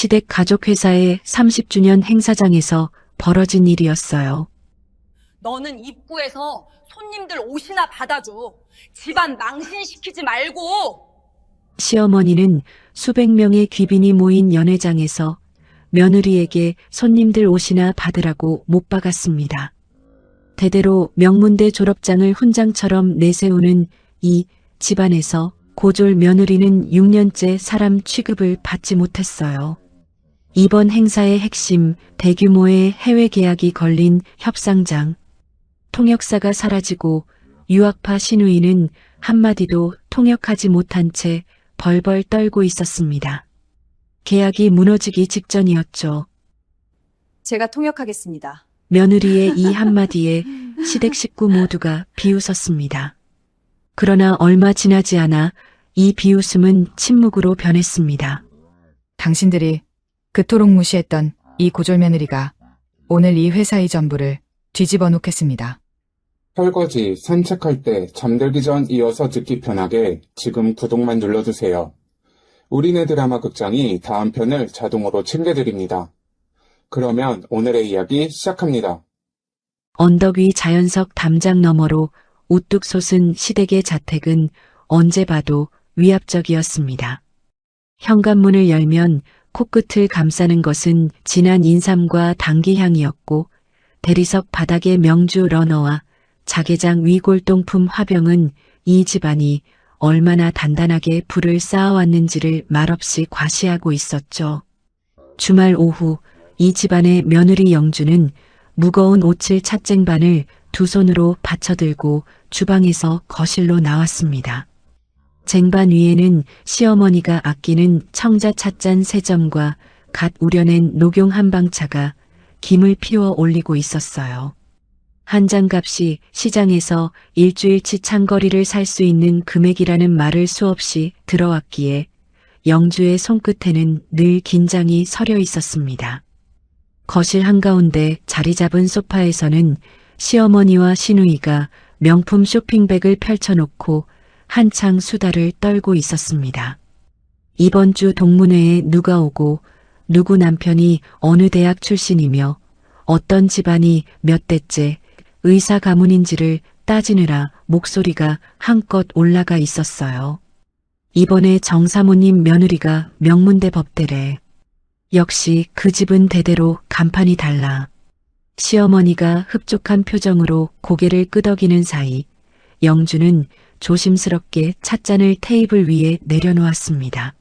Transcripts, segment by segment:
시댁 가족회사의 30주년 행사장에서 벌어진 일이었어요. 너는 입구에서 손님들 옷이나 받아줘. 집안 망신시키지 말고. 시어머니는 수백 명의 귀빈이 모인 연회장에서 며느리에게 손님들 옷이나 받으라고 못 박았습니다. 대대로 명문대 졸업장을 훈장처럼 내세우는 이 집안에서 고졸 며느리는 6년째 사람 취급을 받지 못했어요. 이번 행사의 핵심, 대규모의 해외 계약이 걸린 협상장. 통역사가 사라지고 유학파 시누이는 한마디도 통역하지 못한 채 벌벌 떨고 있었습니다. 계약이 무너지기 직전이었죠. 제가 통역하겠습니다. 며느리의 이 한마디에 시댁 식구 모두가 비웃었습니다. 그러나 얼마 지나지 않아 이 비웃음은 침묵으로 변했습니다. 당신들이 그토록 무시했던 이 고졸 며느리가 오늘 이 회사의 전부를 뒤집어 놓겠습니다. 설거지, 산책할 때 잠들기 전 이어서 듣기 편하게 지금 구독만 눌러주세요. 우리네 드라마 극장이 다음 편을 자동으로 챙겨드립니다. 그러면 오늘의 이야기 시작합니다. 언덕 위 자연석 담장 너머로 우뚝 솟은 시댁의 자택은 언제 봐도 위압적이었습니다. 현관문을 열면 코끝을 감싸는 것은 진한 인삼과 당귀향이었고 대리석 바닥의 명주 러너와 자개장 위골동품 화병은 이 집안이 얼마나 단단하게 불을 쌓아왔는지를 말없이 과시하고 있었죠. 주말 오후 이 집안의 며느리 영주는 무거운 오칠 찻쟁반을 두 손으로 받쳐들고 주방에서 거실로 나왔습니다. 쟁반 위에는 시어머니가 아끼는 청자 찻잔 3점과 갓 우려낸 녹용 한방차가 김을 피워 올리고 있었어요. 한 잔값이 시장에서 일주일치 창거리를 살 수 있는 금액이라는 말을 수없이 들어왔기에 영주의 손끝에는 늘 긴장이 서려 있었습니다. 거실 한가운데 자리 잡은 소파에서는 시어머니와 시누이가 명품 쇼핑백을 펼쳐놓고 한창 수다를 떨고 있었습니다. 이번 주 동문회에 누가 오고 누구 남편이 어느 대학 출신이며 어떤 집안이 몇 대째 의사 가문인지를 따지느라 목소리가 한껏 올라가 있었어요. 이번에 정 사모님 며느리가 명문대 법대래. 역시 그 집은 대대로 간판이 달라. 시어머니가 흡족한 표정으로 고개를 끄덕이는 사이 영주는 조심스럽게 찻잔을 테이블 위에 내려놓았습니다.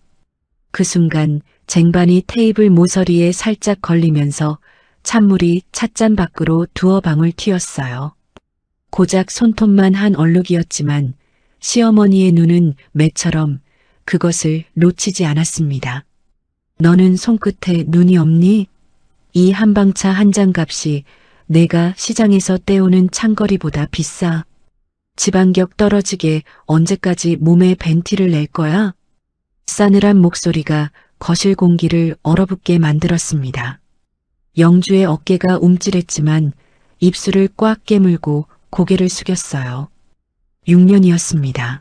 그 순간 쟁반이 테이블 모서리에 살짝 걸리면서 찬물이 찻잔 밖으로 두어 방울 튀었어요. 고작 손톱만 한 얼룩이었지만 시어머니의 눈은 매처럼 그것을 놓치지 않았습니다. 너는 손끝에 눈이 없니? 이 한방차 한 잔 값이 내가 시장에서 떼오는 창거리보다 비싸. 지방격 떨어지게 언제까지 몸에 벤티를 낼 거야? 싸늘한 목소리가 거실 공기를 얼어붙게 만들었습니다. 영주의 어깨가 움찔했지만 입술을 꽉 깨물고 고개를 숙였어요. 6년이었습니다.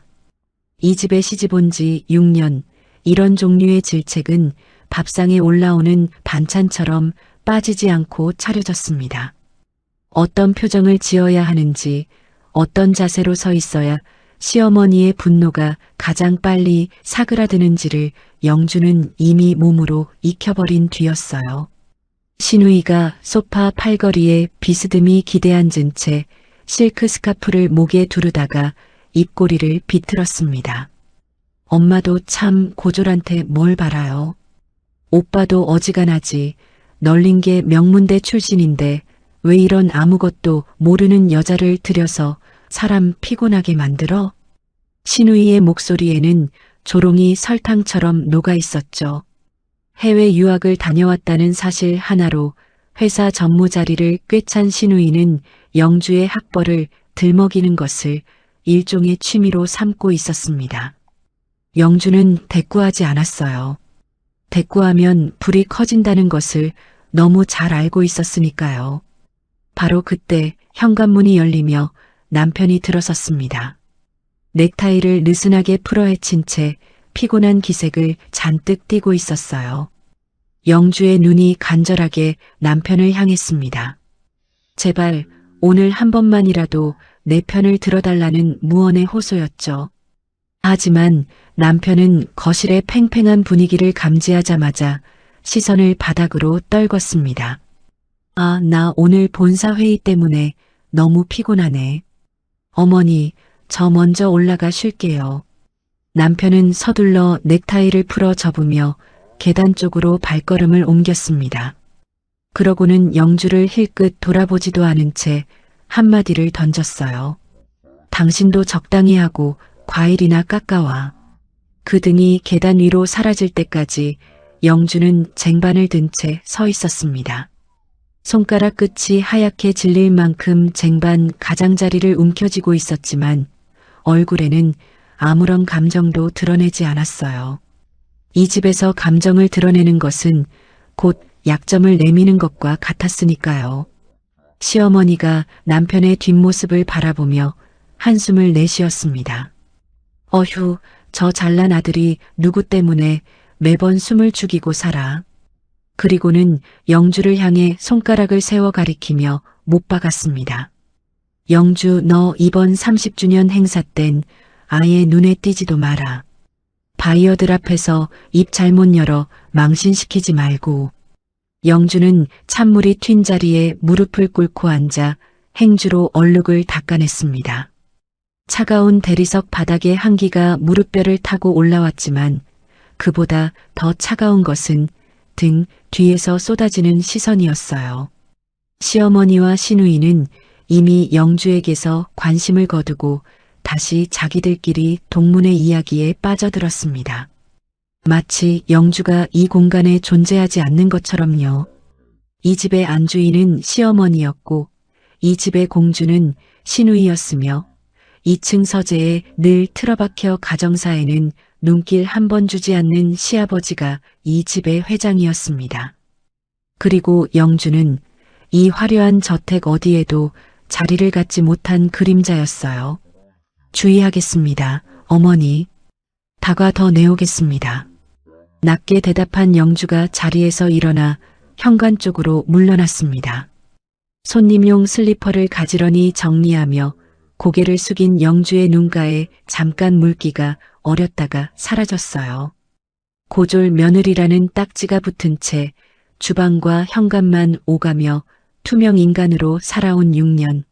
이 집에 시집 온 지 6년, 이런 종류의 질책은 밥상에 올라오는 반찬처럼 빠지지 않고 차려졌습니다. 어떤 표정을 지어야 하는지, 어떤 자세로 서 있어야 시어머니의 분노가 가장 빨리 사그라드는지를 영주는 이미 몸으로 익혀버린 뒤였어요. 시누이가 소파 팔걸이에 비스듬히 기대앉은 채 실크 스카프를 목에 두르다가 입꼬리를 비틀었습니다. 엄마도 참 고졸한테 뭘 바라요. 오빠도 어지간하지. 널린 게 명문대 출신인데 왜 이런 아무것도 모르는 여자를 들여서 사람 피곤하게 만들어? 시누이의 목소리에는 조롱이 설탕처럼 녹아 있었죠. 해외 유학을 다녀왔다는 사실 하나로 회사 전무 자리를 꿰찬 시누이는 영주의 학벌을 들먹이는 것을 일종의 취미로 삼고 있었습니다. 영주는 대꾸하지 않았어요. 대꾸하면 불이 커진다는 것을 너무 잘 알고 있었으니까요. 바로 그때 현관문이 열리며 남편이 들어섰습니다. 넥타이를 느슨하게 풀어헤친 채 피곤한 기색을 잔뜩 띠고 있었어요. 영주의 눈이 간절하게 남편을 향했습니다. 제발 오늘 한 번만이라도 내 편을 들어달라는 무언의 호소였죠. 하지만 남편은 거실의 팽팽한 분위기를 감지하자마자 시선을 바닥으로 떨궜습니다. 아, 나 오늘 본사 회의 때문에 너무 피곤하네. 어머니, 저 먼저 올라가 쉴게요. 남편은 서둘러 넥타이를 풀어 접으며 계단 쪽으로 발걸음을 옮겼습니다. 그러고는 영주를 힐끗 돌아보지도 않은 채 한마디를 던졌어요. 당신도 적당히 하고 과일이나 깎아와. 그 등이 계단 위로 사라질 때까지 영주는 쟁반을 든 채 서 있었습니다. 손가락 끝이 하얗게 질릴 만큼 쟁반 가장자리를 움켜쥐고 있었지만 얼굴에는 아무런 감정도 드러내지 않았어요. 이 집에서 감정을 드러내는 것은 곧 약점을 내미는 것과 같았으니까요. 시어머니가 남편의 뒷모습을 바라보며 한숨을 내쉬었습니다. 어휴, 저 잘난 아들이 누구 때문에 매번 숨을 죽이고 살아. 그리고는 영주를 향해 손가락을 세워 가리키며 못 박았습니다. 영주, 너 이번 30주년 행사 땐 아예 눈에 띄지도 마라. 바이어들 앞에서 입 잘못 열어 망신시키지 말고. 영주는 찬물이 튄 자리에 무릎을 꿇고 앉아 행주로 얼룩을 닦아냈습니다. 차가운 대리석 바닥의 한기가 무릎뼈를 타고 올라왔지만 그보다 더 차가운 것은 등 뒤에서 쏟아지는 시선이었어요. 시어머니와 시누이는 이미 영주에게서 관심을 거두고 다시 자기들끼리 동문의 이야기에 빠져들었습니다. 마치 영주가 이 공간에 존재하지 않는 것처럼요. 이 집의 안주인은 시어머니였고 이 집의 공주는 시누이였으며 2층 서재에 늘 틀어박혀 가정사에는 눈길 한 번 주지 않는 시아버지가 이 집의 회장이었습니다. 그리고 영주는 이 화려한 저택 어디에도 자리를 갖지 못한 그림자였어요. 주의하겠습니다, 어머니. 다과 더 내오겠습니다. 낮게 대답한 영주가 자리에서 일어나 현관 쪽으로 물러났습니다. 손님용 슬리퍼를 가지런히 정리하며 고개를 숙인 영주의 눈가에 잠깐 물기가 어렸다가 사라졌어요. 고졸 며느리라는 딱지가 붙은 채 주방과 현관만 오가며 투명 인간으로 살아온 6년.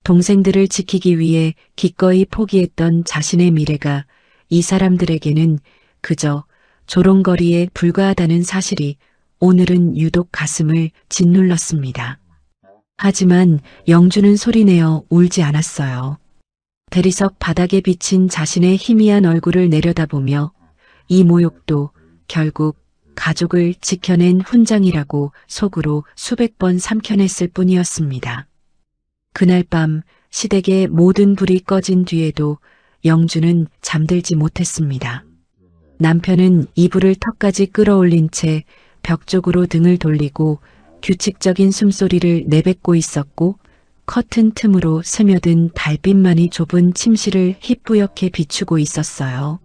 동생들을 지키기 위해 기꺼이 포기했던 자신의 미래가 이 사람들에게는 그저 조롱거리에 불과하다는 사실이 오늘은 유독 가슴을 짓눌렀습니다. 하지만 영주는 소리내어 울지 않았어요. 대리석 바닥에 비친 자신의 희미한 얼굴을 내려다보며 이 모욕도 결국 가족을 지켜낸 훈장이라고 속으로 수백 번 삼켜냈을 뿐이었습니다. 그날 밤 시댁의 모든 불이 꺼진 뒤에도 영주는 잠들지 못했습니다. 남편은 이불을 턱까지 끌어올린 채 벽 쪽으로 등을 돌리고 규칙적인 숨소리를 내뱉고 있었고 커튼 틈으로 스며든 달빛만이 좁은 침실을 희뿌옇게 비추고 있었어요.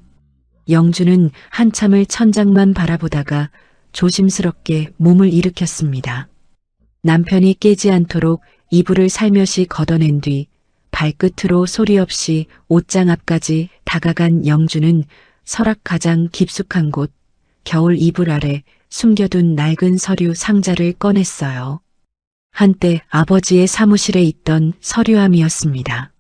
영주는 한참을 천장만 바라보다가 조심스럽게 몸을 일으켰습니다. 남편이 깨지 않도록 이불을 살며시 걷어낸 뒤 발끝으로 소리 없이 옷장 앞까지 다가간 영주는 서랍 가장 깊숙한 곳 겨울 이불 아래 숨겨둔 낡은 서류 상자를 꺼냈어요. 한때 아버지의 사무실에 있던 서류함이었습니다.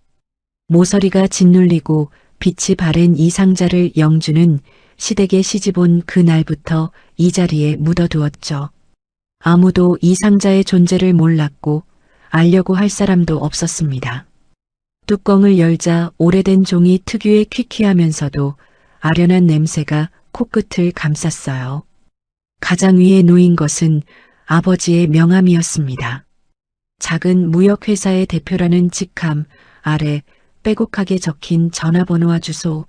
모서리가 짓눌리고 빛이 바랜 이 상자를 영주는 시댁에 시집온 그날부터 이 자리에 묻어두었죠. 아무도 이 상자의 존재를 몰랐고 알려고 할 사람도 없었습니다. 뚜껑을 열자 오래된 종이 특유의 퀴퀴하면서도 아련한 냄새가 코끝을 감쌌어요. 가장 위에 놓인 것은 아버지의 명함이었습니다. 작은 무역회사의 대표라는 직함 아래 빼곡하게 적힌 전화번호와 주소.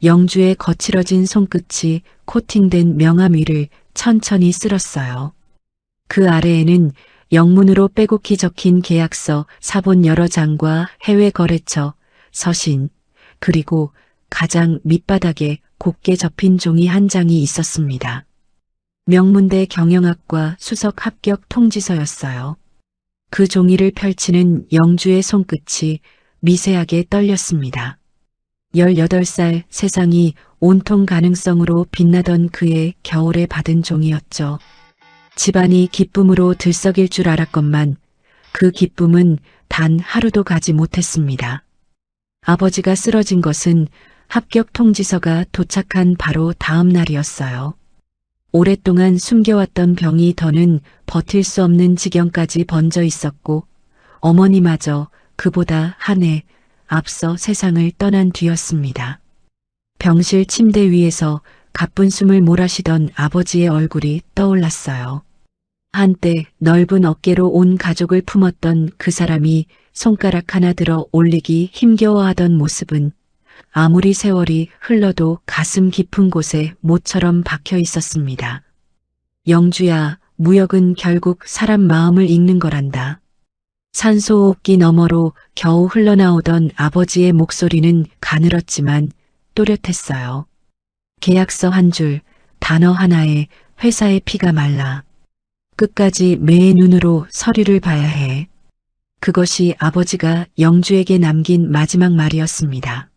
영주의 거칠어진 손끝이 코팅된 명함 위를 천천히 쓸었어요. 그 아래에는 영문으로 빼곡히 적힌 계약서, 사본 여러 장과 해외 거래처, 서신, 그리고 가장 밑바닥에 곱게 접힌 종이 한 장이 있었습니다. 명문대 경영학과 수석 합격 통지서였어요. 그 종이를 펼치는 영주의 손끝이 미세하게 떨렸습니다. 18살 세상이 온통 가능성으로 빛나던 그의 겨울에 받은 종이었죠. 집안이 기쁨으로 들썩일 줄 알았건만 그 기쁨은 단 하루도 가지 못했습니다. 아버지가 쓰러진 것은 합격 통지서가 도착한 바로 다음 날이었어요. 오랫동안 숨겨왔던 병이 더는 버틸 수 없는 지경까지 번져 있었고 어머니마저 그보다 한 해 앞서 세상을 떠난 뒤였습니다. 병실 침대 위에서 가쁜 숨을 몰아쉬던 아버지의 얼굴이 떠올랐어요. 한때 넓은 어깨로 온 가족을 품었던 그 사람이 손가락 하나 들어 올리기 힘겨워하던 모습은 아무리 세월이 흘러도 가슴 깊은 곳에 못처럼 박혀 있었습니다. 영주야, 무역은 결국 사람 마음을 읽는 거란다. 산소호흡기 너머로 겨우 흘러나오던 아버지의 목소리는 가늘었지만 또렷했어요. 계약서 한 줄, 단어 하나에 회사의 피가 말라. 끝까지 매의 눈으로 서류를 봐야 해. 그것이 아버지가 영주에게 남긴 마지막 말이었습니다.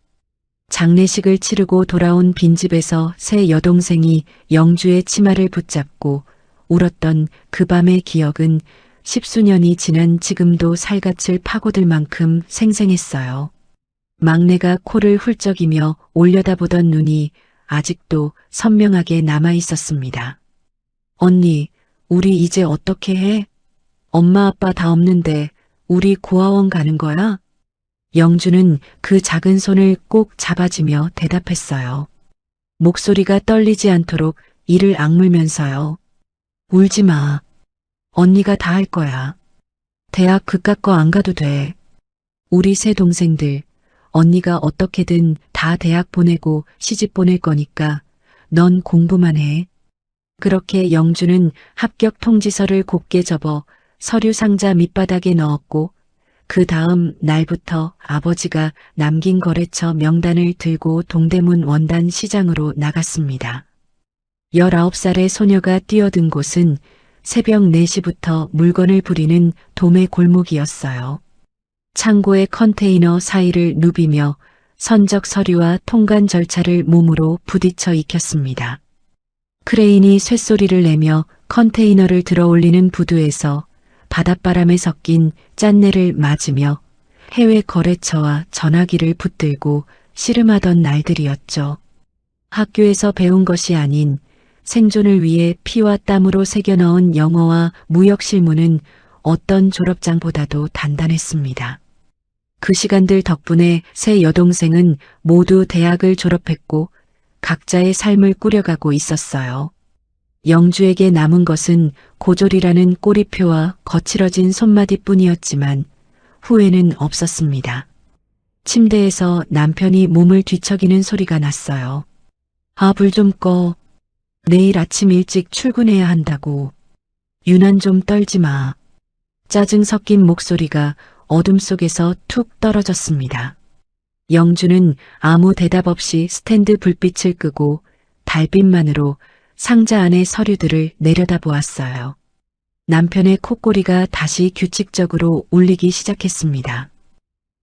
장례식을 치르고 돌아온 빈집에서 새 여동생이 영주의 치마를 붙잡고 울었던 그 밤의 기억은 10수년이 지난 지금도 살갗을 파고들 만큼 생생했어요. 막내가 코를 훌쩍이며 올려다보던 눈이 아직도 선명하게 남아 있었습니다. 언니, 우리 이제 어떻게 해? 엄마 아빠 다 없는데 우리 고아원 가는 거야? 영주는 그 작은 손을 꼭 잡아주며 대답했어요. 목소리가 떨리지 않도록 이를 악물면서요. 울지 마. 언니가 다 할 거야. 대학 그깟 거 안 가도 돼. 우리 세 동생들, 언니가 어떻게든 다 대학 보내고 시집 보낼 거니까 넌 공부만 해. 그렇게 영주는 합격 통지서를 곱게 접어 서류 상자 밑바닥에 넣었고 그 다음 날부터 아버지가 남긴 거래처 명단을 들고 동대문 원단 시장으로 나갔습니다. 19살의 소녀가 뛰어든 곳은 새벽 4시부터 물건을 부리는 도매 골목이었어요. 창고의 컨테이너 사이를 누비며 선적 서류와 통관 절차를 몸으로 부딪혀 익혔습니다. 크레인이 쇳소리를 내며 컨테이너를 들어올리는 부두에서 바닷바람에 섞인 짠내를 맞으며 해외 거래처와 전화기를 붙들고 씨름하던 날들이었죠. 학교에서 배운 것이 아닌 생존을 위해 피와 땀으로 새겨넣은 영어와 무역 실무는 어떤 졸업장보다도 단단했습니다. 그 시간들 덕분에 세 여동생은 모두 대학을 졸업했고 각자의 삶을 꾸려가고 있었어요. 영주에게 남은 것은 고졸이라는 꼬리표와 거칠어진 손마디뿐이었지만 후회는 없었습니다. 침대에서 남편이 몸을 뒤척이는 소리가 났어요. 아, 불 좀 꺼. 내일 아침 일찍 출근해야 한다고. 유난 좀 떨지 마. 짜증 섞인 목소리가 어둠 속에서 툭 떨어졌습니다. 영주는 아무 대답 없이 스탠드 불빛을 끄고 달빛만으로 상자 안의 서류들을 내려다보았어요. 남편의 콧꼬리가 다시 규칙적으로 울리기 시작했습니다.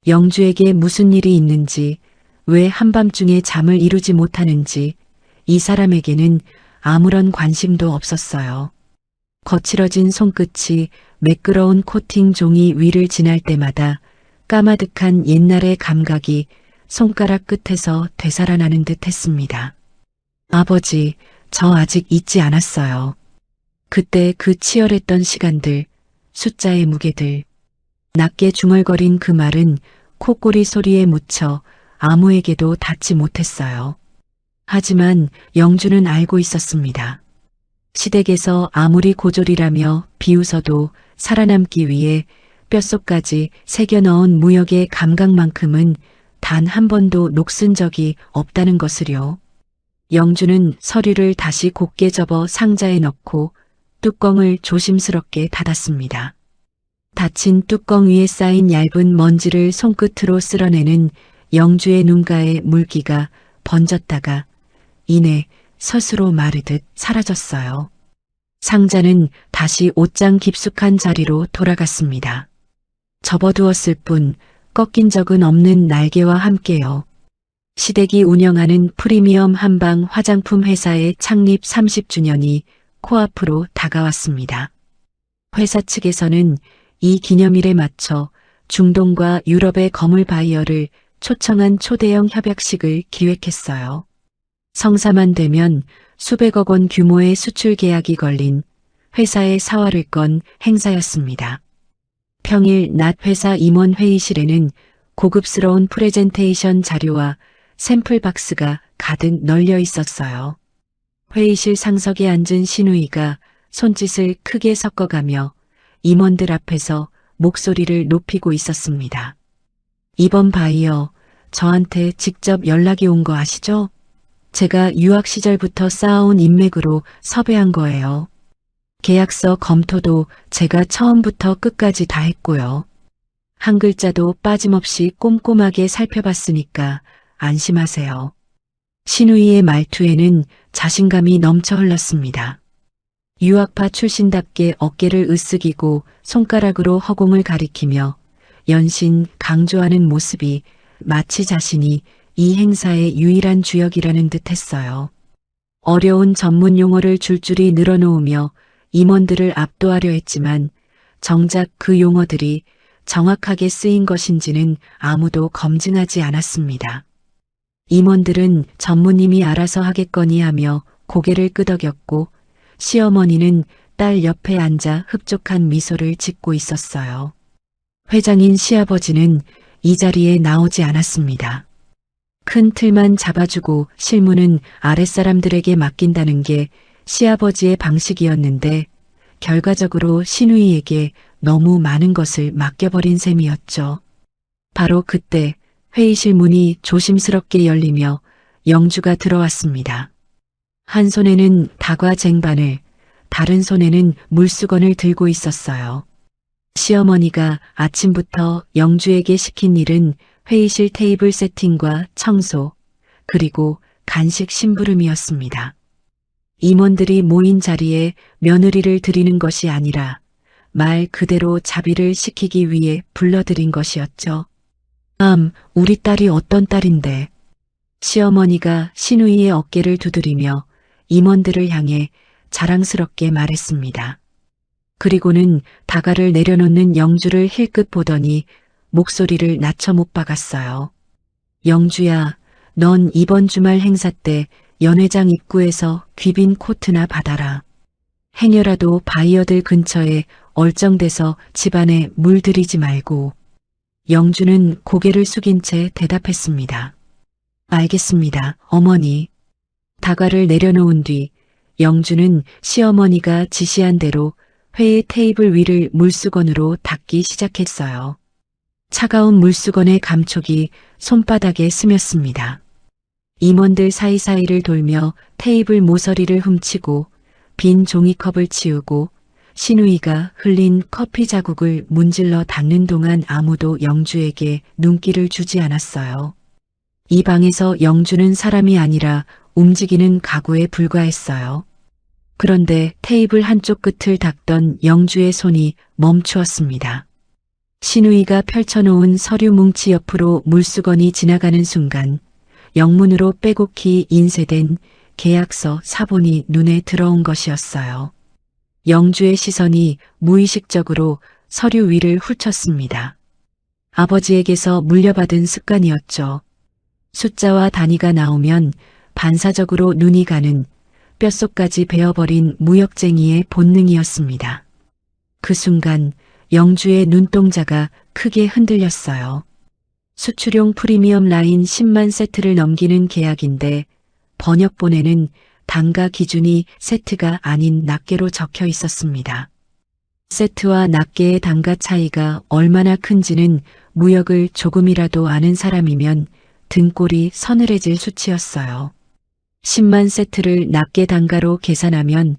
영주에게 무슨 일이 있는지, 왜 한밤중에 잠을 이루지 못하는지 이 사람에게는 아무런 관심도 없었어요. 거칠어진 손끝이 매끄러운 코팅 종이 위를 지날 때마다 까마득한 옛날의 감각이 손가락 끝에서 되살아나는 듯 했습니다. 아버지, 저 아직 잊지 않았어요. 그때 그 치열했던 시간들, 숫자의 무게들. 낮게 중얼거린 그 말은 콧꼬리 소리에 묻혀 아무에게도 닿지 못했어요. 하지만 영주는 알고 있었습니다. 시댁에서 아무리 고졸이라며 비웃어도 살아남기 위해 뼛속까지 새겨넣은 무역의 감각만큼은 단 한 번도 녹슨 적이 없다는 것을요. 영주는 서류를 다시 곱게 접어 상자에 넣고 뚜껑을 조심스럽게 닫았습니다. 닫힌 뚜껑 위에 쌓인 얇은 먼지를 손끝으로 쓸어내는 영주의 눈가에 물기가 번졌다가 이내 스스로 마르듯 사라졌어요. 상자는 다시 옷장 깊숙한 자리로 돌아갔습니다. 접어두었을 뿐 꺾인 적은 없는 날개와 함께요. 시댁이 운영하는 프리미엄 한방 화장품 회사의 창립 30주년이 코앞으로 다가왔습니다. 회사 측에서는 이 기념일에 맞춰 중동과 유럽의 거물 바이어를 초청한 초대형 협약식을 기획했어요. 성사만 되면 수백억 원 규모의 수출 계약이 걸린 회사의 사활을 건 행사였습니다. 평일 낮 회사 임원 회의실에는 고급스러운 프레젠테이션 자료와 샘플 박스가 가득 널려 있었어요. 회의실 상석에 앉은 신우이가 손짓을 크게 섞어가며 임원들 앞에서 목소리를 높이고 있었습니다. 이번 바이어 저한테 직접 연락이 온 거 아시죠? 제가 유학 시절부터 쌓아온 인맥으로 섭외한 거예요. 계약서 검토도 제가 처음부터 끝까지 다 했고요. 한 글자도 빠짐없이 꼼꼼하게 살펴봤으니까 안심하세요. 신우이의 말투에는 자신감이 넘쳐 흘렀습니다. 유학파 출신답게 어깨를 으쓱이고 손가락으로 허공을 가리키며 연신 강조하는 모습이 마치 자신이 이 행사의 유일한 주역이라는 듯 했어요. 어려운 전문 용어를 줄줄이 늘어놓으며 임원들을 압도하려 했지만 정작 그 용어들이 정확하게 쓰인 것인지는 아무도 검증하지 않았습니다. 임원들은 전무님이 알아서 하겠거니 하며 고개를 끄덕였고 시어머니는 딸 옆에 앉아 흡족한 미소를 짓고 있었어요. 회장인 시아버지는 이 자리에 나오지 않았습니다. 큰 틀만 잡아주고 실무는 아랫사람들에게 맡긴다는 게 시아버지의 방식이었는데 결과적으로 신우이에게 너무 많은 것을 맡겨버린 셈이었죠. 바로 그때 회의실 문이 조심스럽게 열리며 영주가 들어왔습니다. 한 손에는 다과 쟁반을, 다른 손에는 물수건을 들고 있었어요. 시어머니가 아침부터 영주에게 시킨 일은 회의실 테이블 세팅과 청소, 그리고 간식 심부름이었습니다. 임원들이 모인 자리에 며느리를 드리는 것이 아니라 말 그대로 자비를 시키기 위해 불러들인 것이었죠. 우리 딸이 어떤 딸인데. 시어머니가 신우이의 어깨를 두드리며 임원들을 향해 자랑스럽게 말했습니다. 그리고는 다가를 내려놓는 영주를 힐끗 보더니 목소리를 낮춰 못 박았어요. 영주야, 넌 이번 주말 행사 때 연회장 입구에서 귀빈 코트나 받아라. 행여라도 바이어들 근처에 얼쩡대서 집안에 물 들이지 말고. 영주는 고개를 숙인 채 대답했습니다. 알겠습니다, 어머니. 다과를 내려놓은 뒤 영주는 시어머니가 지시한 대로 회의 테이블 위를 물수건으로 닦기 시작했어요. 차가운 물수건의 감촉이 손바닥에 스쳤습니다. 임원들 사이사이를 돌며 테이블 모서리를 훔치고 빈 종이컵을 치우고 신우이가 흘린 커피 자국을 문질러 닦는 동안 아무도 영주에게 눈길을 주지 않았어요. 이 방에서 영주는 사람이 아니라 움직이는 가구에 불과했어요. 그런데 테이블 한쪽 끝을 닦던 영주의 손이 멈추었습니다. 신우이가 펼쳐놓은 서류 뭉치 옆으로 물수건이 지나가는 순간 영문으로 빼곡히 인쇄된 계약서 사본이 눈에 들어온 것이었어요. 영주의 시선이 무의식적으로 서류 위를 훑었습니다. 아버지에게서 물려받은 습관이었죠. 숫자와 단위가 나오면 반사적으로 눈이 가는 뼛속까지 베어버린 무역쟁이의 본능이었습니다. 그 순간 영주의 눈동자가 크게 흔들렸어요. 수출용 프리미엄 라인 10만 세트를 넘기는 계약인데 번역본에는 단가 기준이 세트가 아닌 낱개로 적혀 있었습니다. 세트와 낱개의 단가 차이가 얼마나 큰지는 무역을 조금이라도 아는 사람이면 등골이 서늘해질 수치였어요. 10만 세트를 낱개 단가로 계산하면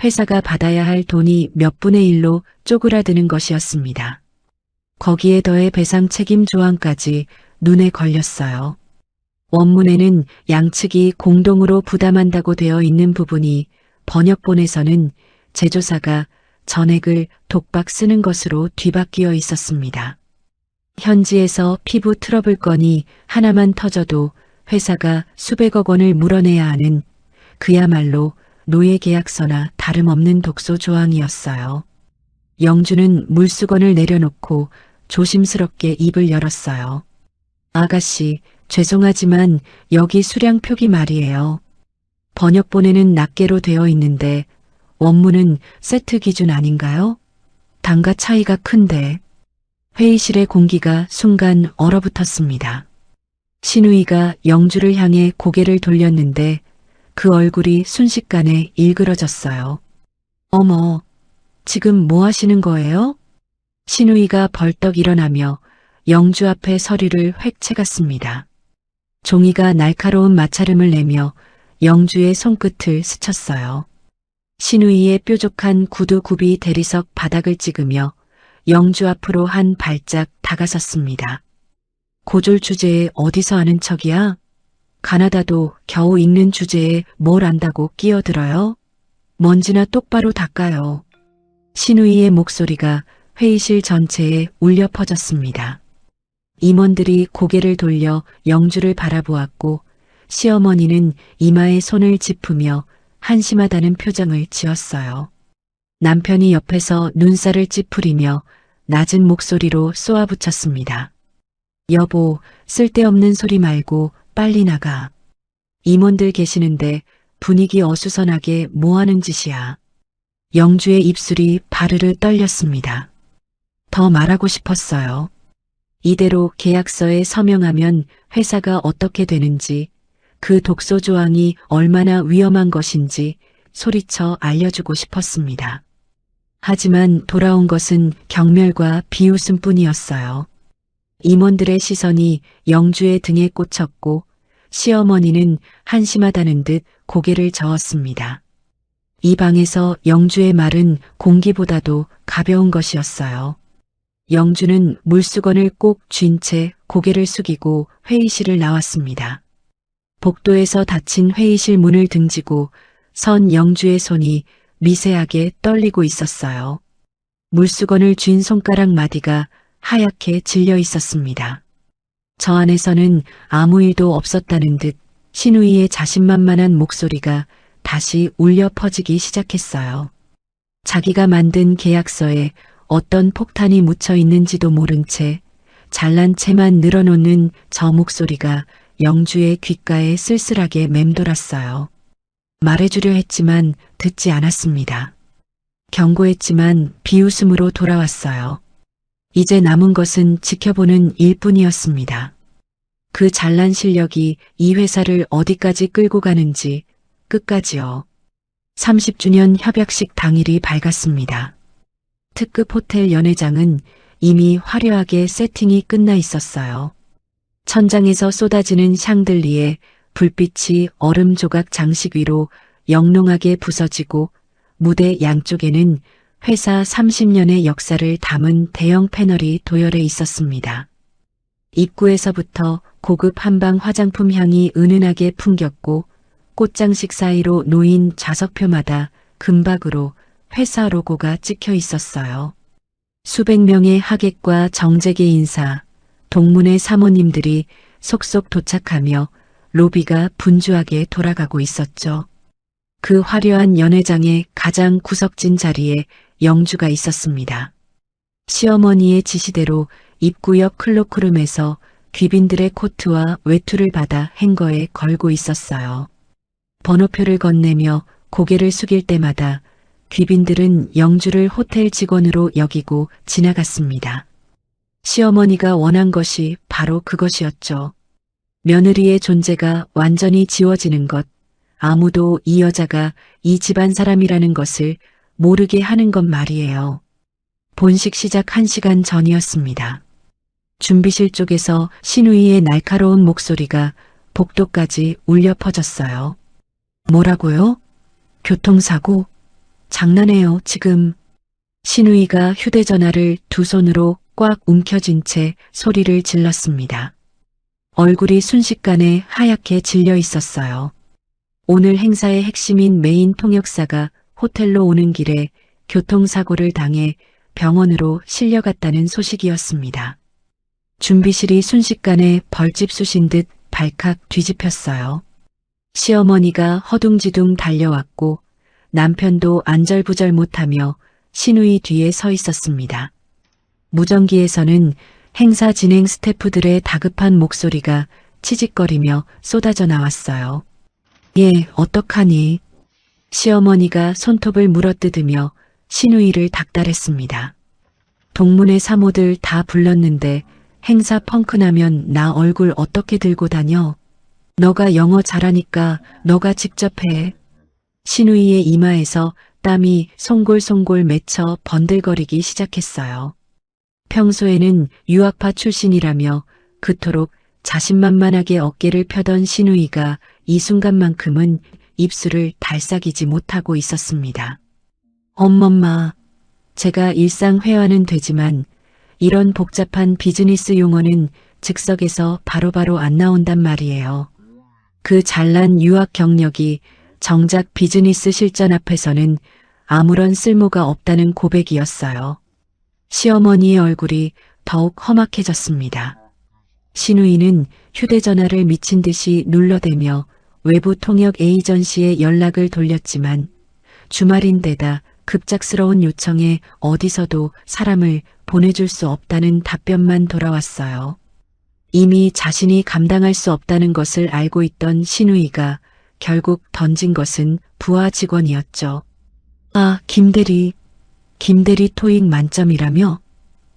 회사가 받아야 할 돈이 몇 분의 1로 쪼그라드는 것이었습니다. 거기에 더해 배상 책임 조항까지 눈에 걸렸어요. 원문에는 양측이 공동으로 부담한다고 되어 있는 부분이 번역본에서는 제조사가 전액을 독박 쓰는 것으로 뒤바뀌어 있었습니다. 현지에서 피부 트러블 건이 하나만 터져도 회사가 수백억 원을 물어내야 하는 그야말로 노예 계약서나 다름없는 독소 조항이었어요. 영주는 물수건을 내려놓고 조심스럽게 입을 열었어요. 아가씨, 죄송하지만 여기 수량 표기 말이에요. 번역본에는 낱개로 되어 있는데 원문은 세트 기준 아닌가요? 단가 차이가 큰데. 회의실의 공기가 순간 얼어붙었습니다. 신우이가 영주를 향해 고개를 돌렸는데 그 얼굴이 순식간에 일그러졌어요. 어머, 지금 뭐 하시는 거예요? 신우이가 벌떡 일어나며 영주 앞에 서류를 획 채갔습니다. 종이가 날카로운 마찰음을 내며 영주의 손끝을 스쳤어요. 신우이의 뾰족한 구두굽이 대리석 바닥을 찍으며 영주 앞으로 한 발짝 다가섰습니다. 고졸 주제에 어디서 아는 척이야? 가나다도 겨우 읽는 주제에 뭘 안다고 끼어들어요? 먼지나 똑바로 닦아요. 신우이의 목소리가 회의실 전체에 울려 퍼졌습니다. 임원들이 고개를 돌려 영주를 바라보았고 시어머니는 이마에 손을 짚으며 한심하다는 표정을 지었어요. 남편이 옆에서 눈살을 찌푸리며 낮은 목소리로 쏘아붙였습니다. 여보, 쓸데없는 소리 말고 빨리 나가. 임원들 계시는데 분위기 어수선하게 뭐하는 짓이야. 영주의 입술이 바르르 떨렸습니다. 더 말하고 싶었어요. 이대로 계약서에 서명하면 회사가 어떻게 되는지, 그 독소 조항이 얼마나 위험한 것인지 소리쳐 알려주고 싶었습니다. 하지만 돌아온 것은 경멸과 비웃음뿐이었어요. 임원들의 시선이 영주의 등에 꽂혔고 시어머니는 한심하다는 듯 고개를 저었습니다. 이 방에서 영주의 말은 공기보다도 가벼운 것이었어요. 영주는 물수건을 꼭 쥔 채 고개를 숙이고 회의실을 나왔습니다. 복도에서 닫힌 회의실 문을 등지고 선 영주의 손이 미세하게 떨리고 있었어요. 물수건을 쥔 손가락 마디가 하얗게 질려 있었습니다. 저 안에서는 아무 일도 없었다는 듯 신우이의 자신만만한 목소리가 다시 울려 퍼지기 시작했어요. 자기가 만든 계약서에 어떤 폭탄이 묻혀 있는지도 모른 채 잘난 채만 늘어놓는 저 목소리가 영주의 귓가에 쓸쓸하게 맴돌았어요. 말해주려 했지만 듣지 않았습니다. 경고했지만 비웃음으로 돌아왔어요. 이제 남은 것은 지켜보는 일뿐이었습니다. 그 잘난 실력이 이 회사를 어디까지 끌고 가는지 끝까지요. 30주년 협약식 당일이 밝았습니다. 특급 호텔 연회장은 이미 화려하게 세팅이 끝나 있었어요. 천장에서 쏟아지는 샹들리에 불빛이 얼음 조각 장식 위로 영롱하게 부서지고 무대 양쪽에는 회사 30년의 역사를 담은 대형 패널이 도열해 있었습니다. 입구에서부터 고급 한방 화장품 향이 은은하게 풍겼고 꽃장식 사이로 놓인 좌석표마다 금박으로 회사 로고가 찍혀 있었어요. 수백 명의 하객과 정재계 인사, 동문회 사모님들이 속속 도착하며 로비가 분주하게 돌아가고 있었죠. 그 화려한 연회장의 가장 구석진 자리에 영주가 있었습니다. 시어머니의 지시대로 입구역 클로크룸에서 귀빈들의 코트와 외투를 받아 행거에 걸고 있었어요. 번호표를 건네며 고개를 숙일 때마다 귀빈들은 영주를 호텔 직원으로 여기고 지나갔습니다. 시어머니가 원한 것이 바로 그것이었죠. 며느리의 존재가 완전히 지워지는 것, 아무도 이 여자가 이 집안 사람이라는 것을 모르게 하는 것 말이에요. 본식 시작 1시간 전이었습니다. 준비실 쪽에서 신우이의 날카로운 목소리가 복도까지 울려 퍼졌어요. 뭐라고요? 교통사고? 장난해요, 지금. 신우이가 휴대전화를 두 손으로 꽉 움켜쥔 채 소리를 질렀습니다. 얼굴이 순식간에 하얗게 질려 있었어요. 오늘 행사의 핵심인 메인 통역사가 호텔로 오는 길에 교통사고를 당해 병원으로 실려갔다는 소식이었습니다. 준비실이 순식간에 벌집 쑤신 듯 발칵 뒤집혔어요. 시어머니가 허둥지둥 달려왔고 남편도 안절부절 못하며 신우이 뒤에 서 있었습니다. 무전기에서는 행사 진행 스태프들의 다급한 목소리가 치직거리며 쏟아져 나왔어요. 얘, 어떡하니? 시어머니가 손톱을 물어뜯으며 신우이를 닥달했습니다. 동문회 사모들 다 불렀는데 행사 펑크나면 나 얼굴 어떻게 들고 다녀? 너가 영어 잘하니까 너가 직접 해. 신우이의 이마에서 땀이 송골송골 맺혀 번들거리기 시작했어요. 평소에는 유학파 출신이라며 그토록 자신만만하게 어깨를 펴던 신우이가 이 순간만큼은 입술을 달싹이지 못하고 있었습니다. 엄엄마, 제가 일상 회화는 되지만 이런 복잡한 비즈니스 용어는 즉석에서 바로바로 안 나온단 말이에요. 그 잘난 유학 경력이 정작 비즈니스 실전 앞에서는 아무런 쓸모가 없다는 고백이었어요. 시어머니의 얼굴이 더욱 험악해졌습니다. 신우이는 휴대전화를 미친 듯이 눌러대며 외부 통역 에이전시에 연락을 돌렸지만 주말인데다 급작스러운 요청에 어디서도 사람을 보내줄 수 없다는 답변만 돌아왔어요. 이미 자신이 감당할 수 없다는 것을 알고 있던 신우이가 결국 던진 것은 부하 직원이었죠. 아, 김대리 토익 만점이라며?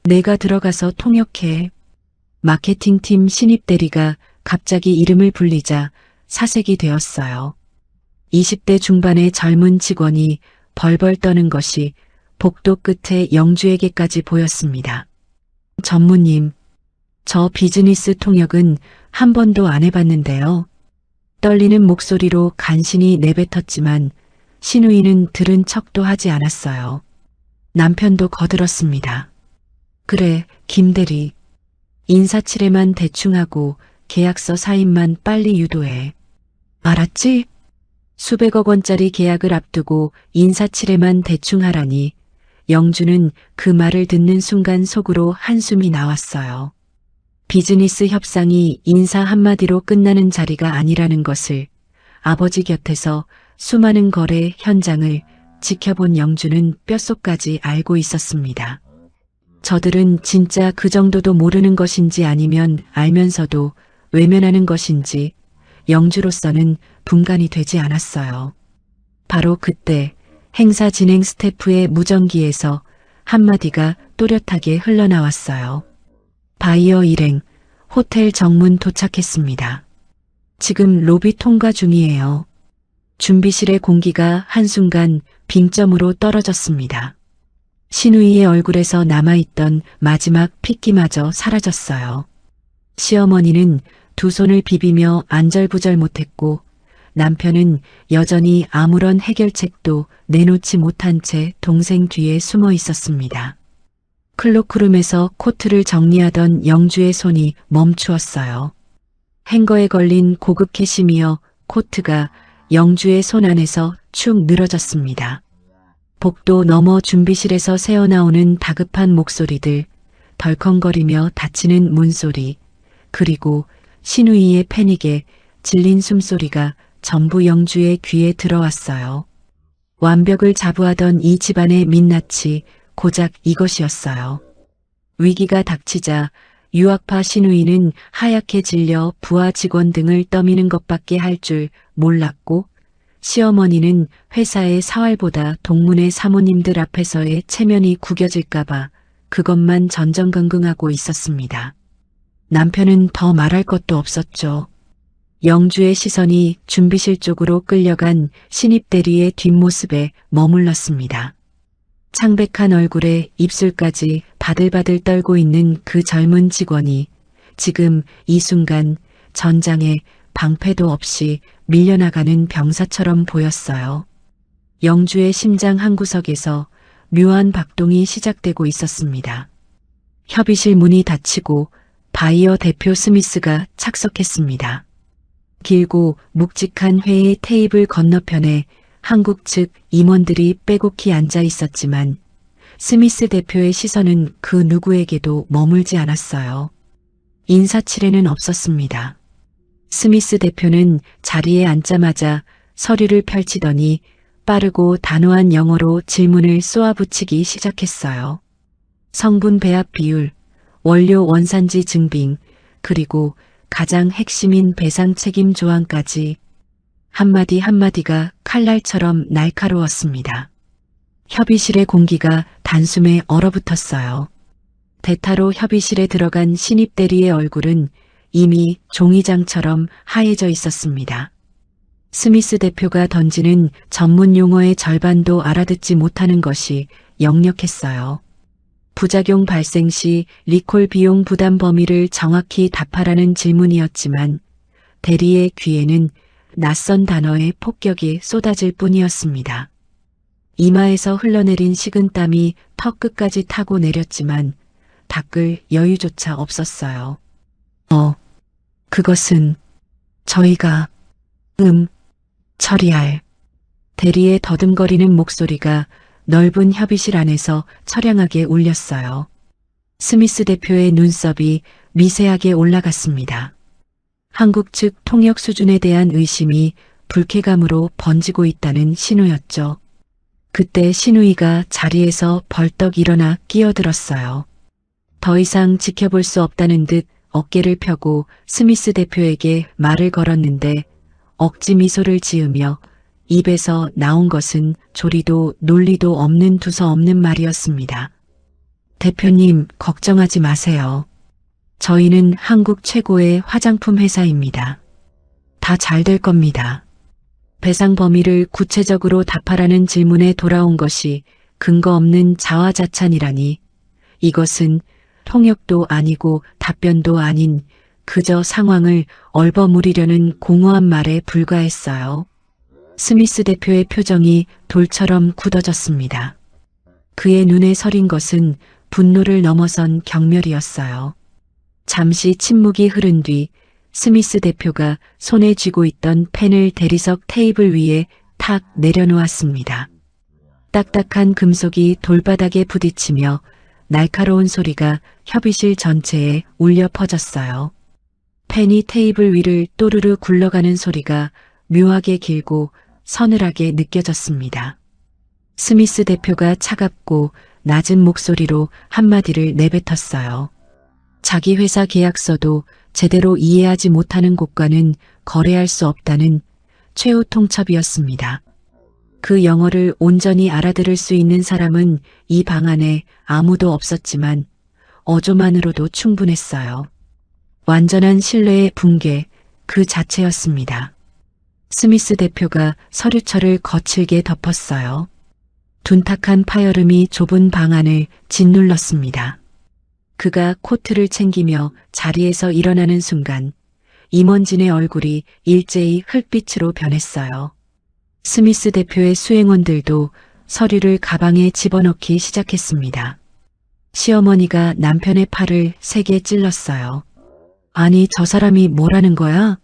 내가 들어가서 통역해. 마케팅팀 신입 대리가 갑자기 이름을 불리자 사색이 되었어요. 20대 중반의 젊은 직원이 벌벌 떠는 것이 복도 끝에 영주에게까지 보였습니다. 전무님, 저 비즈니스 통역은 한 번도 안 해봤는데요. 떨리는 목소리로 간신히 내뱉었지만 신우이는 들은 척도 하지 않았어요. 남편도 거들었습니다. 그래, 김대리. 인사치레만 대충 하고 계약서 사인만 빨리 유도해. 알았지? 수백억 원짜리 계약을 앞두고 인사치레만 대충 하라니 영주는 그 말을 듣는 순간 속으로 한숨이 나왔어요. 비즈니스 협상이 인사 한마디로 끝나는 자리가 아니라는 것을 아버지 곁에서 수많은 거래 현장을 지켜본 영주는 뼛속까지 알고 있었습니다. 저들은 진짜 그 정도도 모르는 것인지 아니면 알면서도 외면하는 것인지 영주로서는 분간이 되지 않았어요. 바로 그때 행사 진행 스태프의 무전기에서 한마디가 또렷하게 흘러나왔어요. 바이어 일행, 호텔 정문 도착했습니다. 지금 로비 통과 중이에요. 준비실의 공기가 한순간 빙점으로 떨어졌습니다. 신우이의 얼굴에서 남아있던 마지막 핏기마저 사라졌어요. 시어머니는 두 손을 비비며 안절부절 못했고 남편은 여전히 아무런 해결책도 내놓지 못한 채 동생 뒤에 숨어 있었습니다. 클로크룸에서 코트를 정리하던 영주의 손이 멈추었어요. 행거에 걸린 고급 캐시미어 코트가 영주의 손 안에서 축 늘어졌습니다. 복도 너머 준비실에서 새어나오는 다급한 목소리들, 덜컹거리며 닫히는 문소리, 그리고 신우이의 패닉에 질린 숨소리가 전부 영주의 귀에 들어왔어요. 완벽을 자부하던 이 집안의 민낯이 고작 이것이었어요. 위기가 닥치자 유학파 신우이는 하얗게 질려 부하 직원 등을 떠미는 것밖에 할 줄 몰랐고 시어머니는 회사의 사활보다 동문회 사모님들 앞에서의 체면이 구겨질까봐 그것만 전전긍긍하고 있었습니다. 남편은 더 말할 것도 없었죠. 영주의 시선이 준비실 쪽으로 끌려간 신입 대리의 뒷모습에 머물렀습니다. 창백한 얼굴에 입술까지 바들바들 떨고 있는 그 젊은 직원이 지금 이 순간 전장에 방패도 없이 밀려나가는 병사처럼 보였어요. 영주의 심장 한구석에서 묘한 박동이 시작되고 있었습니다. 협의실 문이 닫히고 바이어 대표 스미스가 착석했습니다. 길고 묵직한 회의 테이블 건너편에 한국 측 임원들이 빼곡히 앉아 있었지만 스미스 대표의 시선은 그 누구에게도 머물지 않았어요. 인사치레는 없었습니다. 스미스 대표는 자리에 앉자마자 서류를 펼치더니 빠르고 단호한 영어로 질문을 쏘아붙이기 시작했어요. 성분 배합 비율, 원료 원산지 증빙, 그리고 가장 핵심인 배상 책임 조항까지 한마디 한마디가 칼날처럼 날카로웠습니다. 협의실의 공기가 단숨에 얼어붙었어요. 대타로 협의실에 들어간 신입 대리의 얼굴은 이미 종이장처럼 하얘져 있었습니다. 스미스 대표가 던지는 전문 용어의 절반도 알아듣지 못하는 것이 역력했어요. 부작용 발생 시 리콜 비용 부담 범위를 정확히 답하라는 질문이었지만 대리의 귀에는 낯선 단어의 폭격이 쏟아질 뿐이었습니다. 이마에서 흘러내린 식은땀이 턱 끝까지 타고 내렸지만 닦을 여유조차 없었어요. 그것은 저희가 처리할. 대리의 더듬거리는 목소리가 넓은 협의실 안에서 처량하게 울렸어요. 스미스 대표의 눈썹이 미세하게 올라갔습니다. 한국 측 통역 수준에 대한 의심이 불쾌감으로 번지고 있다는 신호였죠. 그때 신우이가 자리에서 벌떡 일어나 끼어들었어요. 더 이상 지켜볼 수 없다는 듯 어깨를 펴고 스미스 대표에게 말을 걸었는데 억지 미소를 지으며 입에서 나온 것은 조리도 논리도 없는 두서없는 말이었습니다. 대표님, 걱정하지 마세요. 저희는 한국 최고의 화장품 회사입니다. 다 잘 될 겁니다. 배상 범위를 구체적으로 답하라는 질문에 돌아온 것이 근거 없는 자화자찬이라니 이것은 통역도 아니고 답변도 아닌 그저 상황을 얼버무리려는 공허한 말에 불과했어요. 스미스 대표의 표정이 돌처럼 굳어졌습니다. 그의 눈에 서린 것은 분노를 넘어선 경멸이었어요. 잠시 침묵이 흐른 뒤 스미스 대표가 손에 쥐고 있던 펜을 대리석 테이블 위에 탁 내려놓았습니다. 딱딱한 금속이 돌바닥에 부딪히며 날카로운 소리가 협의실 전체에 울려 퍼졌어요. 펜이 테이블 위를 또르르 굴러가는 소리가 묘하게 길고 서늘하게 느껴졌습니다. 스미스 대표가 차갑고 낮은 목소리로 한마디를 내뱉었어요. 자기 회사 계약서도 제대로 이해하지 못하는 곳과는 거래할 수 없다는 최후 통첩이었습니다. 그 영어를 온전히 알아들을 수 있는 사람은 이 방 안에 아무도 없었지만 어조만으로도 충분했어요. 완전한 신뢰의 붕괴 그 자체였습니다. 스미스 대표가 서류철을 거칠게 덮었어요. 둔탁한 파열음이 좁은 방 안을 짓눌렀습니다. 그가 코트를 챙기며 자리에서 일어나는 순간 임원진의 얼굴이 일제히 흙빛으로 변했어요. 스미스 대표의 수행원들도 서류를 가방에 집어넣기 시작했습니다. 시어머니가 남편의 팔을 세게 찔렀어요. 아니, 저 사람이 뭐라는 거야?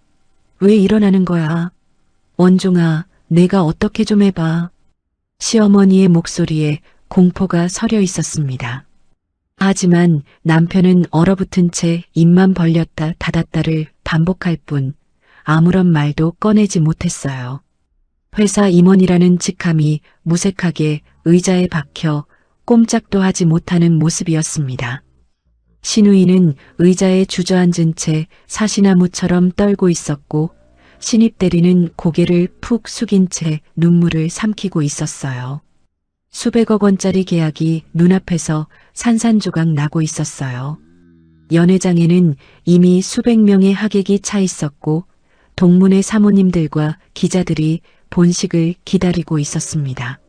왜 일어나는 거야? 원종아, 내가 어떻게 좀 해봐. 시어머니의 목소리에 공포가 서려 있었습니다. 하지만 남편은 얼어붙은 채 입만 벌렸다 닫았다를 반복할 뿐 아무런 말도 꺼내지 못했어요. 회사 임원이라는 직함이 무색하게 의자에 박혀 꼼짝도 하지 못하는 모습이었습니다. 신우이는 의자에 주저앉은 채 사시나무처럼 떨고 있었고 신입 대리는 고개를 푹 숙인 채 눈물을 삼키고 있었어요. 수백억 원짜리 계약이 눈앞에서 산산조각 나고 있었어요. 연회장에는 이미 수백 명의 하객이 차 있었고 동문회 사모님들과 기자들이 본식을 기다리고 있었습니다.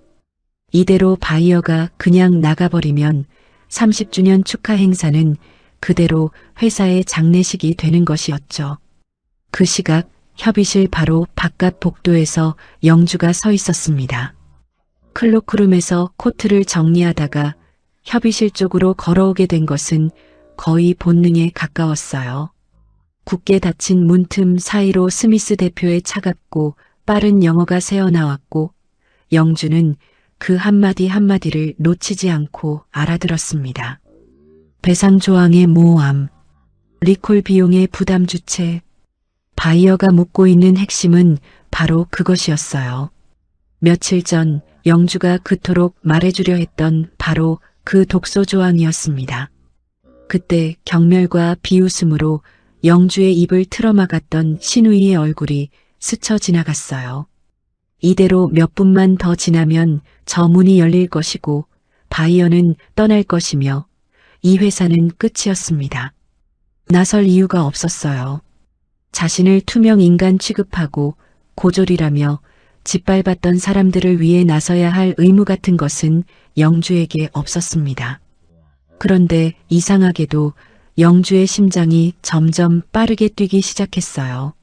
이대로 바이어가 그냥 나가버리면 30주년 축하 행사는 그대로 회사의 장례식이 되는 것이었죠. 그 시각 협의실 바로 바깥 복도에서 영주가 서 있었습니다. 클로크룸에서 코트를 정리하다가 협의실 쪽으로 걸어오게 된 것은 거의 본능에 가까웠어요. 굳게 닫힌 문틈 사이로 스미스 대표의 차갑고 빠른 영어가 새어나왔고 영주는 그 한마디 한마디를 놓치지 않고 알아들었습니다. 배상조항의 모호함, 리콜 비용의 부담 주체, 바이어가 묻고 있는 핵심은 바로 그것이었어요. 며칠 전 영주가 그토록 말해주려 했던 바로 그 독소 조항이었습니다. 그때 경멸과 비웃음으로 영주의 입을 틀어막았던 신우이의 얼굴이 스쳐 지나갔어요. 이대로 몇 분만 더 지나면 저 문이 열릴 것이고 바이어는 떠날 것이며 이 회사는 끝이었습니다. 나설 이유가 없었어요. 자신을 투명 인간 취급하고 고졸이라며 짓밟았던 사람들을 위해 나서야 할 의무 같은 것은 영주에게 없었습니다. 그런데 이상하게도 영주의 심장이 점점 빠르게 뛰기 시작했어요.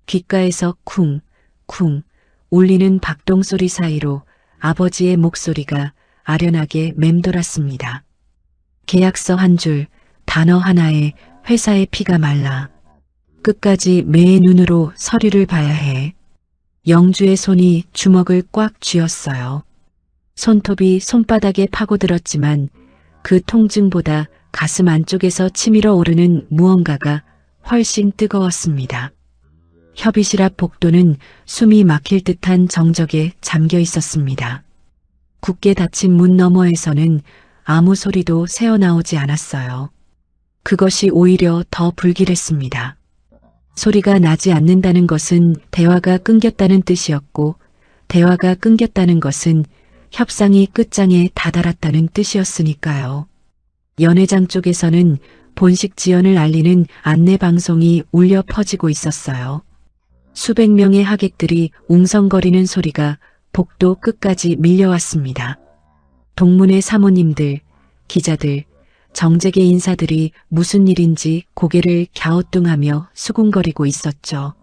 귓가에서 쿵, 쿵 울리는 박동 소리 사이로 아버지의 목소리가 아련하게 맴돌았습니다. 계약서 한 줄, 단어 하나에 회사의 피가 말라. 끝까지 매의 눈으로 서류를 봐야 해. 영주의 손이 주먹을 꽉 쥐었어요. 손톱이 손바닥에 파고들었지만 그 통증보다 가슴 안쪽에서 치밀어 오르는 무언가가 훨씬 뜨거웠습니다. 협의실 앞 복도는 숨이 막힐 듯한 정적에 잠겨 있었습니다. 굳게 닫힌 문 너머에서는 아무 소리도 새어나오지 않았어요. 그것이 오히려 더 불길했습니다. 소리가 나지 않는다는 것은 대화가 끊겼다는 뜻이었고, 대화가 끊겼다는 것은 협상이 끝장에 다다랐다는 뜻이었으니까요. 연회장 쪽에서는 본식 지연을 알리는 안내 방송이 울려 퍼지고 있었어요. 수백 명의 하객들이 웅성거리는 소리가 복도 끝까지 밀려왔습니다. 동문회 사모님들, 기자들, 정재계 인사들이 무슨 일인지 고개를 갸우뚱하며 수군거리고 있었죠.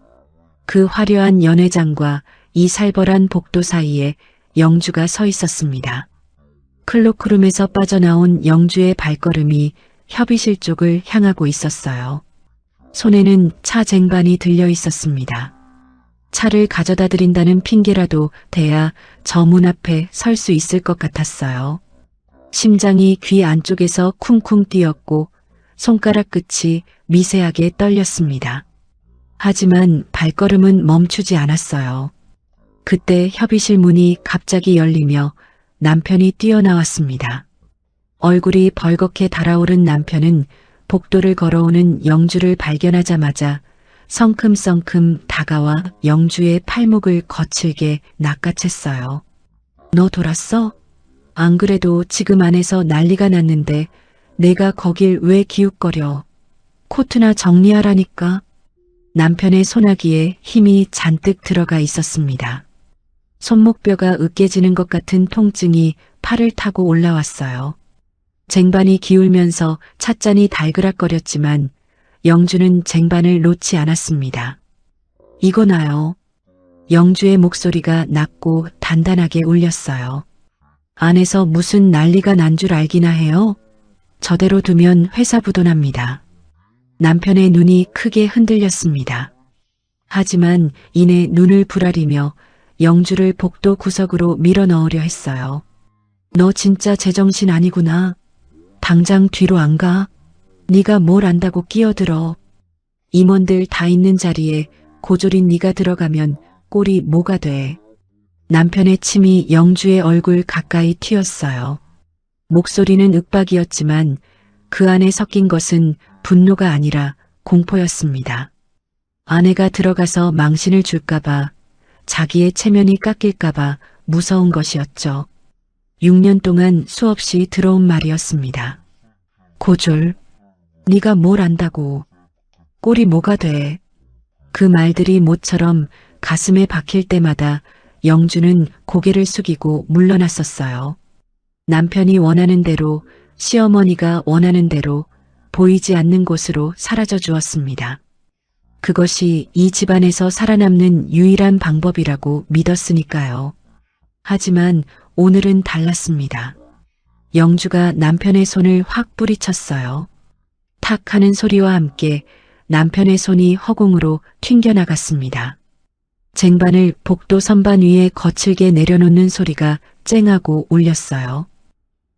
그 화려한 연회장과 이 살벌한 복도 사이에 영주가 서 있었습니다. 클로크룸에서 빠져나온 영주의 발걸음이 협의실 쪽을 향하고 있었어요. 손에는 차 쟁반이 들려 있었습니다. 차를 가져다 드린다는 핑계라도 대야 저 문 앞에 설 수 있을 것 같았어요. 심장이 귀 안쪽에서 쿵쿵 뛰었고 손가락 끝이 미세하게 떨렸습니다. 하지만 발걸음은 멈추지 않았어요. 그때 협의실 문이 갑자기 열리며 남편이 뛰어나왔습니다. 얼굴이 벌겋게 달아오른 남편은 복도를 걸어오는 영주를 발견하자마자 성큼성큼 다가와 영주의 팔목을 거칠게 낚아챘어요. 너 돌았어? 안 그래도 지금 안에서 난리가 났는데 내가 거길 왜 기웃거려? 코트나 정리하라니까. 남편의 소나기에 힘이 잔뜩 들어가 있었습니다. 손목뼈가 으깨지는 것 같은 통증이 팔을 타고 올라왔어요. 쟁반이 기울면서 찻잔이 달그락거렸지만 영주는 쟁반을 놓지 않았습니다. 이거 놔요. 영주의 목소리가 낮고 단단하게 울렸어요. 안에서 무슨 난리가 난 줄 알기나 해요? 저대로 두면 회사 부도납니다. 남편의 눈이 크게 흔들렸습니다. 하지만 이내 눈을 부라리며 영주를 복도 구석으로 밀어넣으려 했어요. 너 진짜 제정신 아니구나. 당장 뒤로 안 가? 네가 뭘 안다고 끼어들어. 임원들 다 있는 자리에 고졸인 네가 들어가면 꼴이 뭐가 돼. 남편의 침이 영주의 얼굴 가까이 튀었어요. 목소리는 윽박이었지만 그 안에 섞인 것은 분노가 아니라 공포였습니다. 아내가 들어가서 망신을 줄까봐, 자기의 체면이 깎일까봐 무서운 것이었죠. 6년 동안 수없이 들어온 말이었습니다. 고졸, 네가 뭘 안다고. 꼴이 뭐가 돼. 그 말들이 모처럼 가슴에 박힐 때마다 영주는 고개를 숙이고 물러났었어요. 남편이 원하는 대로, 시어머니가 원하는 대로 보이지 않는 곳으로 사라져 주었습니다. 그것이 이 집안에서 살아남는 유일한 방법이라고 믿었으니까요. 하지만 오늘은 달랐습니다. 영주가 남편의 손을 확 뿌리쳤어요. 탁 하는 소리와 함께 남편의 손이 허공으로 튕겨나갔습니다. 쟁반을 복도 선반 위에 거칠게 내려놓는 소리가 쨍하고 울렸어요.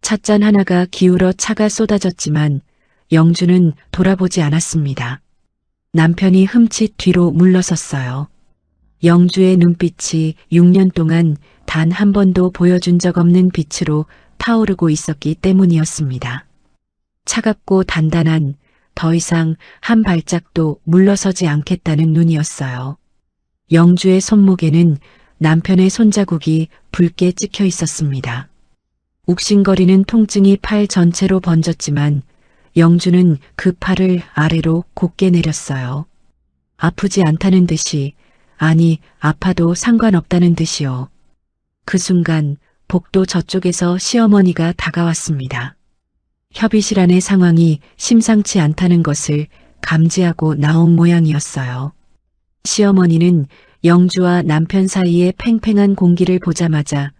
찻잔 하나가 기울어 차가 쏟아졌지만 영주는 돌아보지 않았습니다. 남편이 흠칫 뒤로 물러섰어요. 영주의 눈빛이 6년 동안 단 한 번도 보여준 적 없는 빛으로 타오르고 있었기 때문이었습니다. 차갑고 단단한, 더 이상 한 발짝도 물러서지 않겠다는 눈이었어요. 영주의 손목에는 남편의 손자국이 붉게 찍혀 있었습니다. 욱신거리는 통증이 팔 전체로 번졌지만 영주는 그 팔을 아래로 곧게 내렸어요. 아프지 않다는 듯이, 아니 아파도 상관없다는 듯이요. 그 순간 복도 저쪽에서 시어머니가 다가왔습니다. 협의실 안의 상황이 심상치 않다는 것을 감지하고 나온 모양이었어요. 시어머니는 영주와 남편 사이의 팽팽한 공기를 보자마자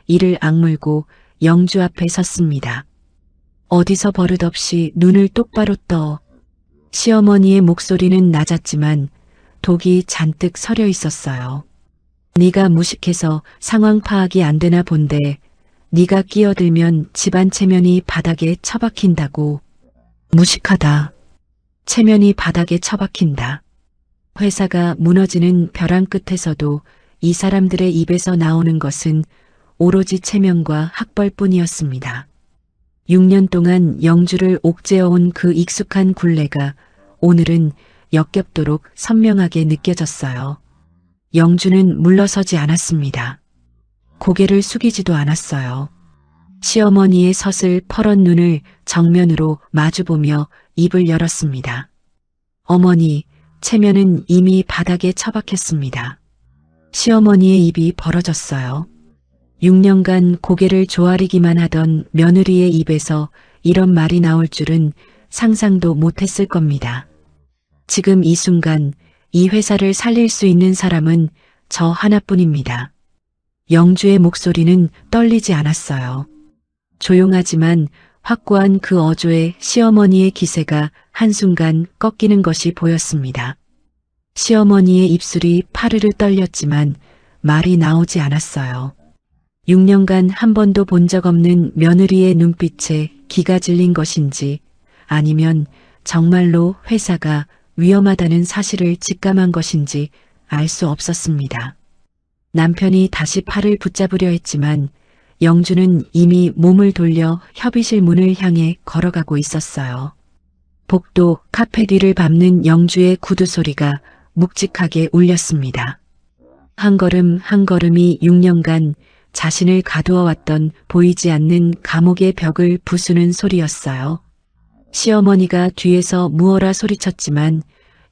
이를 악물고 영주 앞에 섰습니다. 어디서 버릇없이 눈을 똑바로 떠. 시어머니의 목소리는 낮았지만 독이 잔뜩 서려 있었어요. 네가 무식해서 상황 파악이 안 되나 본데 네가 끼어들면 집안 체면이 바닥에 처박힌다고. 무식하다. 체면이 바닥에 처박힌다. 회사가 무너지는 벼랑 끝에서도 이 사람들의 입에서 나오는 것은 오로지 체면과 학벌뿐이었습니다. 6년 동안 영주를 옥죄어온 그 익숙한 굴레가 오늘은 역겹도록 선명하게 느껴졌어요. 영주는 물러서지 않았습니다. 고개를 숙이지도 않았어요. 시어머니의 서슬 퍼런 눈을 정면으로 마주보며 입을 열었습니다. 어머니, 체면은 이미 바닥에 처박혔습니다. 시어머니의 입이 벌어졌어요. 6년간 고개를 조아리기만 하던 며느리의 입에서 이런 말이 나올 줄은 상상도 못했을 겁니다. 지금 이 순간 이 회사를 살릴 수 있는 사람은 저 하나뿐입니다. 영주의 목소리는 떨리지 않았어요. 조용하지만 확고한 그 어조에 시어머니의 기세가 한순간 꺾이는 것이 보였습니다. 시어머니의 입술이 파르르 떨렸지만 말이 나오지 않았어요. 6년간 한 번도 본 적 없는 며느리의 눈빛에 기가 질린 것인지 아니면 정말로 회사가 위험하다는 사실을 직감한 것인지 알 수 없었습니다. 남편이 다시 팔을 붙잡으려 했지만 영주는 이미 몸을 돌려 협의실 문을 향해 걸어가고 있었어요. 복도 카페 뒤를 밟는 영주의 구두 소리가 묵직하게 울렸습니다. 한 걸음 한 걸음이 6년간 자신을 가두어왔던 보이지 않는 감옥의 벽을 부수는 소리였어요. 시어머니가 뒤에서 무어라 소리쳤지만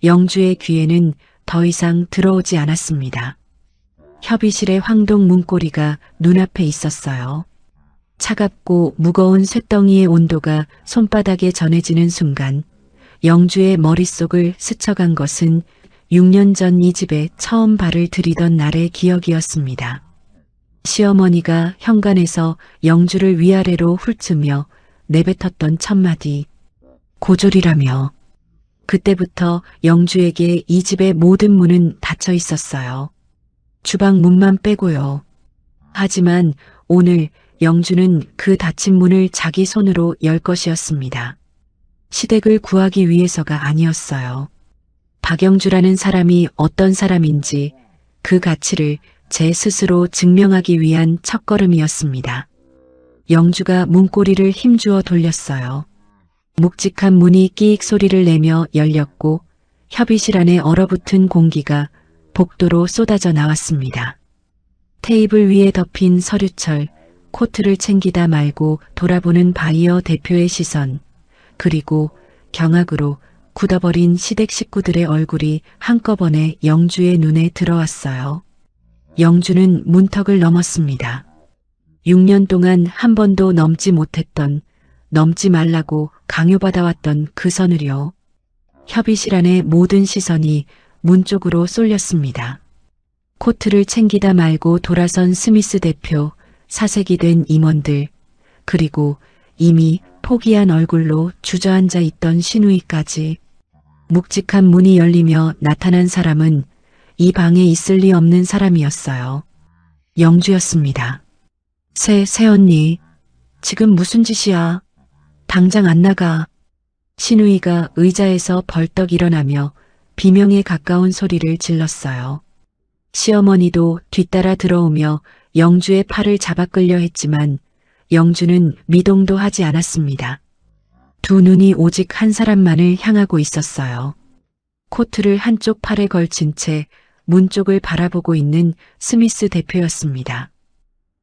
영주의 귀에는 더 이상 들어오지 않았습니다. 협의실의 황동 문고리가 눈앞에 있었어요. 차갑고 무거운 쇳덩이의 온도가 손바닥에 전해지는 순간 영주의 머릿속을 스쳐간 것은 6년 전 이 집에 처음 발을 들이던 날의 기억이었습니다. 시어머니가 현관에서 영주를 위아래로 훑으며 내뱉었던 첫마디, 고졸이라며. 그때부터 영주에게 이 집의 모든 문은 닫혀 있었어요. 주방 문만 빼고요. 하지만 오늘 영주는 그 닫힌 문을 자기 손으로 열 것이었습니다. 시댁을 구하기 위해서가 아니었어요. 박영주라는 사람이 어떤 사람인지 그 가치를 제 스스로 증명하기 위한 첫걸음이었습니다. 영주가 문고리를 힘주어 돌렸어요. 묵직한 문이 끼익 소리를 내며 열렸고 협의실 안에 얼어붙은 공기가 복도로 쏟아져 나왔습니다. 테이블 위에 덮인 서류철, 코트를 챙기다 말고 돌아보는 바이어 대표의 시선, 그리고 경악으로 굳어버린 시댁 식구들의 얼굴이 한꺼번에 영주의 눈에 들어왔어요. 영주는 문턱을 넘었습니다. 6년 동안 한 번도 넘지 못했던, 넘지 말라고 강요받아왔던 그 선을요. 협의실 안의 모든 시선이 문 쪽으로 쏠렸습니다. 코트를 챙기다 말고 돌아선 스미스 대표, 사색이 된 임원들, 그리고 이미 포기한 얼굴로 주저앉아 있던 시누이까지. 묵직한 문이 열리며 나타난 사람은 이 방에 있을 리 없는 사람이었어요. 영주였습니다. 새언니, 지금 무슨 짓이야? 당장 안 나가. 신우이가 의자에서 벌떡 일어나며 비명에 가까운 소리를 질렀어요. 시어머니도 뒤따라 들어오며 영주의 팔을 잡아 끌려 했지만 영주는 미동도 하지 않았습니다. 두 눈이 오직 한 사람만을 향하고 있었어요. 코트를 한쪽 팔에 걸친 채 문 쪽을 바라보고 있는 스미스 대표였습니다.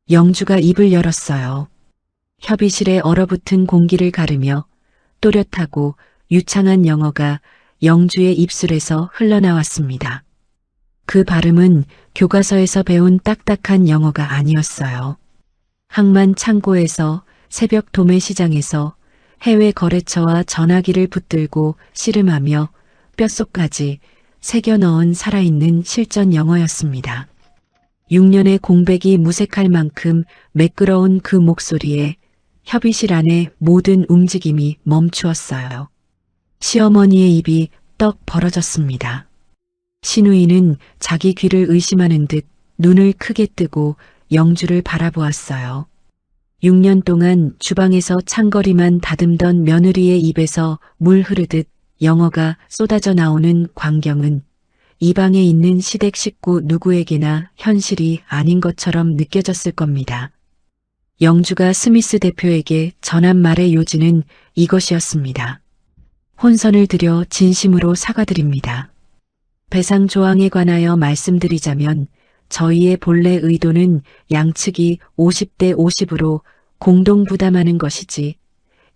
영주가 입을 열었어요. 협의실에 얼어붙은 공기를 가르며 또렷하고 유창한 영어가 영주의 입술에서 흘러나왔습니다. 그 발음은 교과서에서 배운 딱딱한 영어가 아니었어요. 항만 창고에서 새벽 도매시장에서 해외 거래처와 전화기를 붙들고 씨름하며 뼛속까지 새겨 넣은 살아있는 실전 영어였습니다. 6년의 공백이 무색할 만큼 매끄러운 그 목소리에 협의실 안의 모든 움직임이 멈추었어요. 시어머니의 입이 떡 벌어졌습니다. 신우이는 자기 귀를 의심하는 듯 눈을 크게 뜨고 영주를 바라보았어요. 6년 동안 주방에서 창거리만 다듬던 며느리의 입에서 물 흐르듯 영어가 쏟아져 나오는 광경은 이 방에 있는 시댁 식구 누구에게나 현실이 아닌 것처럼 느껴졌을 겁니다. 영주가 스미스 대표에게 전한 말의 요지는 이것이었습니다. 혼선을 드려 진심으로 사과드립니다. 배상 조항에 관하여 말씀드리자면 저희의 본래 의도는 양측이 50대 50으로 공동 부담하는 것이지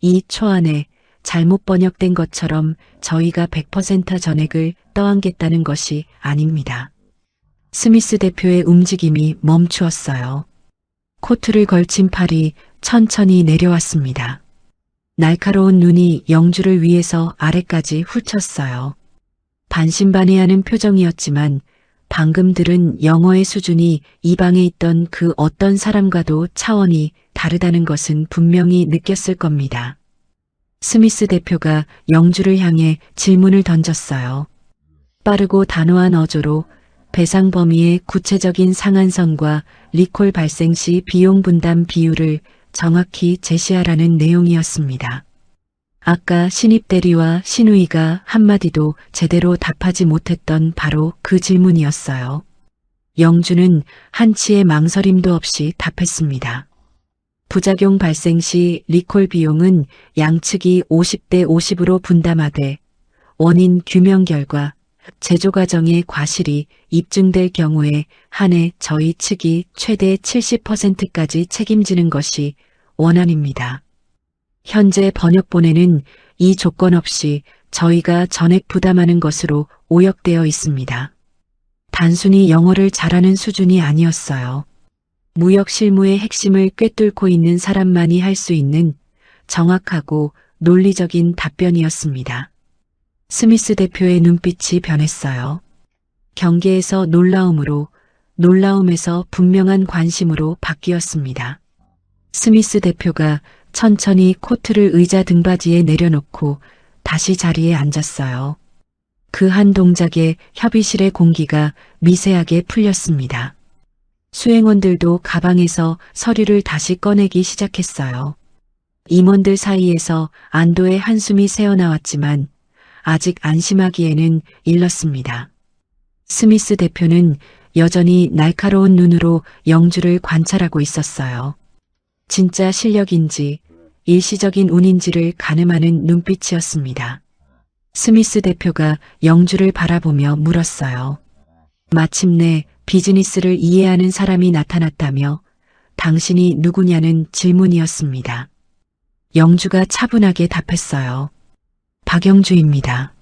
이 초안에 잘못 번역된 것처럼 저희가 100% 전액을 떠안겠다는 것이 아닙니다. 스미스 대표의 움직임이 멈추었어요. 코트를 걸친 팔이 천천히 내려왔습니다. 날카로운 눈이 영주를 위에서 아래까지 훑쳤어요. 반신반의하는 표정이었지만 방금 들은 영어의 수준이 이 방에 있던 그 어떤 사람과도 차원이 다르다는 것은 분명히 느꼈을 겁니다. 스미스 대표가 영주를 향해 질문을 던졌어요. 빠르고 단호한 어조로 배상 범위의 구체적인 상한선과 리콜 발생 시 비용 분담 비율을 정확히 제시하라는 내용이었습니다. 아까 신입 대리와 신우이가 한마디도 제대로 답하지 못했던 바로 그 질문이었어요. 영주는 한치의 망설임도 없이 답했습니다. 부작용 발생 시 리콜 비용은 양측이 50대 50으로 분담하되 원인 규명 결과 제조 과정의 과실이 입증될 경우에 한해 저희 측이 최대 70%까지 책임지는 것이 원안입니다. 현재 번역본에는 이 조건 없이 저희가 전액 부담하는 것으로 오역되어 있습니다. 단순히 영어를 잘하는 수준이 아니었어요. 무역 실무의 핵심을 꿰뚫고 있는 사람만이 할 수 있는 정확하고 논리적인 답변이었습니다. 스미스 대표의 눈빛이 변했어요. 경계에서 놀라움으로, 놀라움에서 분명한 관심으로 바뀌었습니다. 스미스 대표가 천천히 코트를 의자 등받이에 내려놓고 다시 자리에 앉았어요. 그 한 동작에 협의실의 공기가 미세하게 풀렸습니다. 수행원들도 가방에서 서류를 다시 꺼내기 시작했어요. 임원들 사이에서 안도의 한숨이 새어나왔지만 아직 안심하기에는 일렀습니다. 스미스 대표는 여전히 날카로운 눈으로 영주를 관찰하고 있었어요. 진짜 실력인지 일시적인 운인지를 가늠하는 눈빛이었습니다. 스미스 대표가 영주를 바라보며 물었어요. 마침내 비즈니스를 이해하는 사람이 나타났다며 당신이 누구냐는 질문이었습니다. 영주가 차분하게 답했어요. 박영주입니다.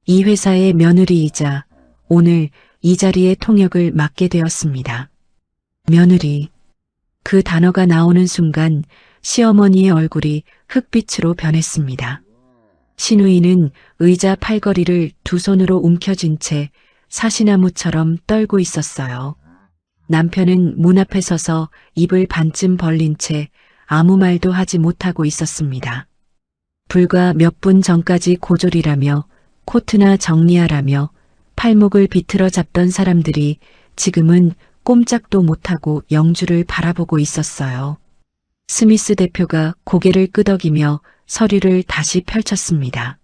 이 회사의 며느리이자 오늘 이 자리의 통역을 맡게 되었습니다. 며느리. 그 단어가 나오는 순간 시어머니의 얼굴이 흑빛으로 변했습니다. 신우이는 의자 팔걸이를 두 손으로 움켜쥔 채 사시나무처럼 떨고 있었어요. 남편은 문 앞에 서서 입을 반쯤 벌린 채 아무 말도 하지 못하고 있었습니다. 불과 몇 분 전까지 고졸이라며 코트나 정리하라며 팔목을 비틀어 잡던 사람들이 지금은 꼼짝도 못하고 영주를 바라보고 있었어요. 스미스 대표가 고개를 끄덕이며 서류를 다시 펼쳤습니다.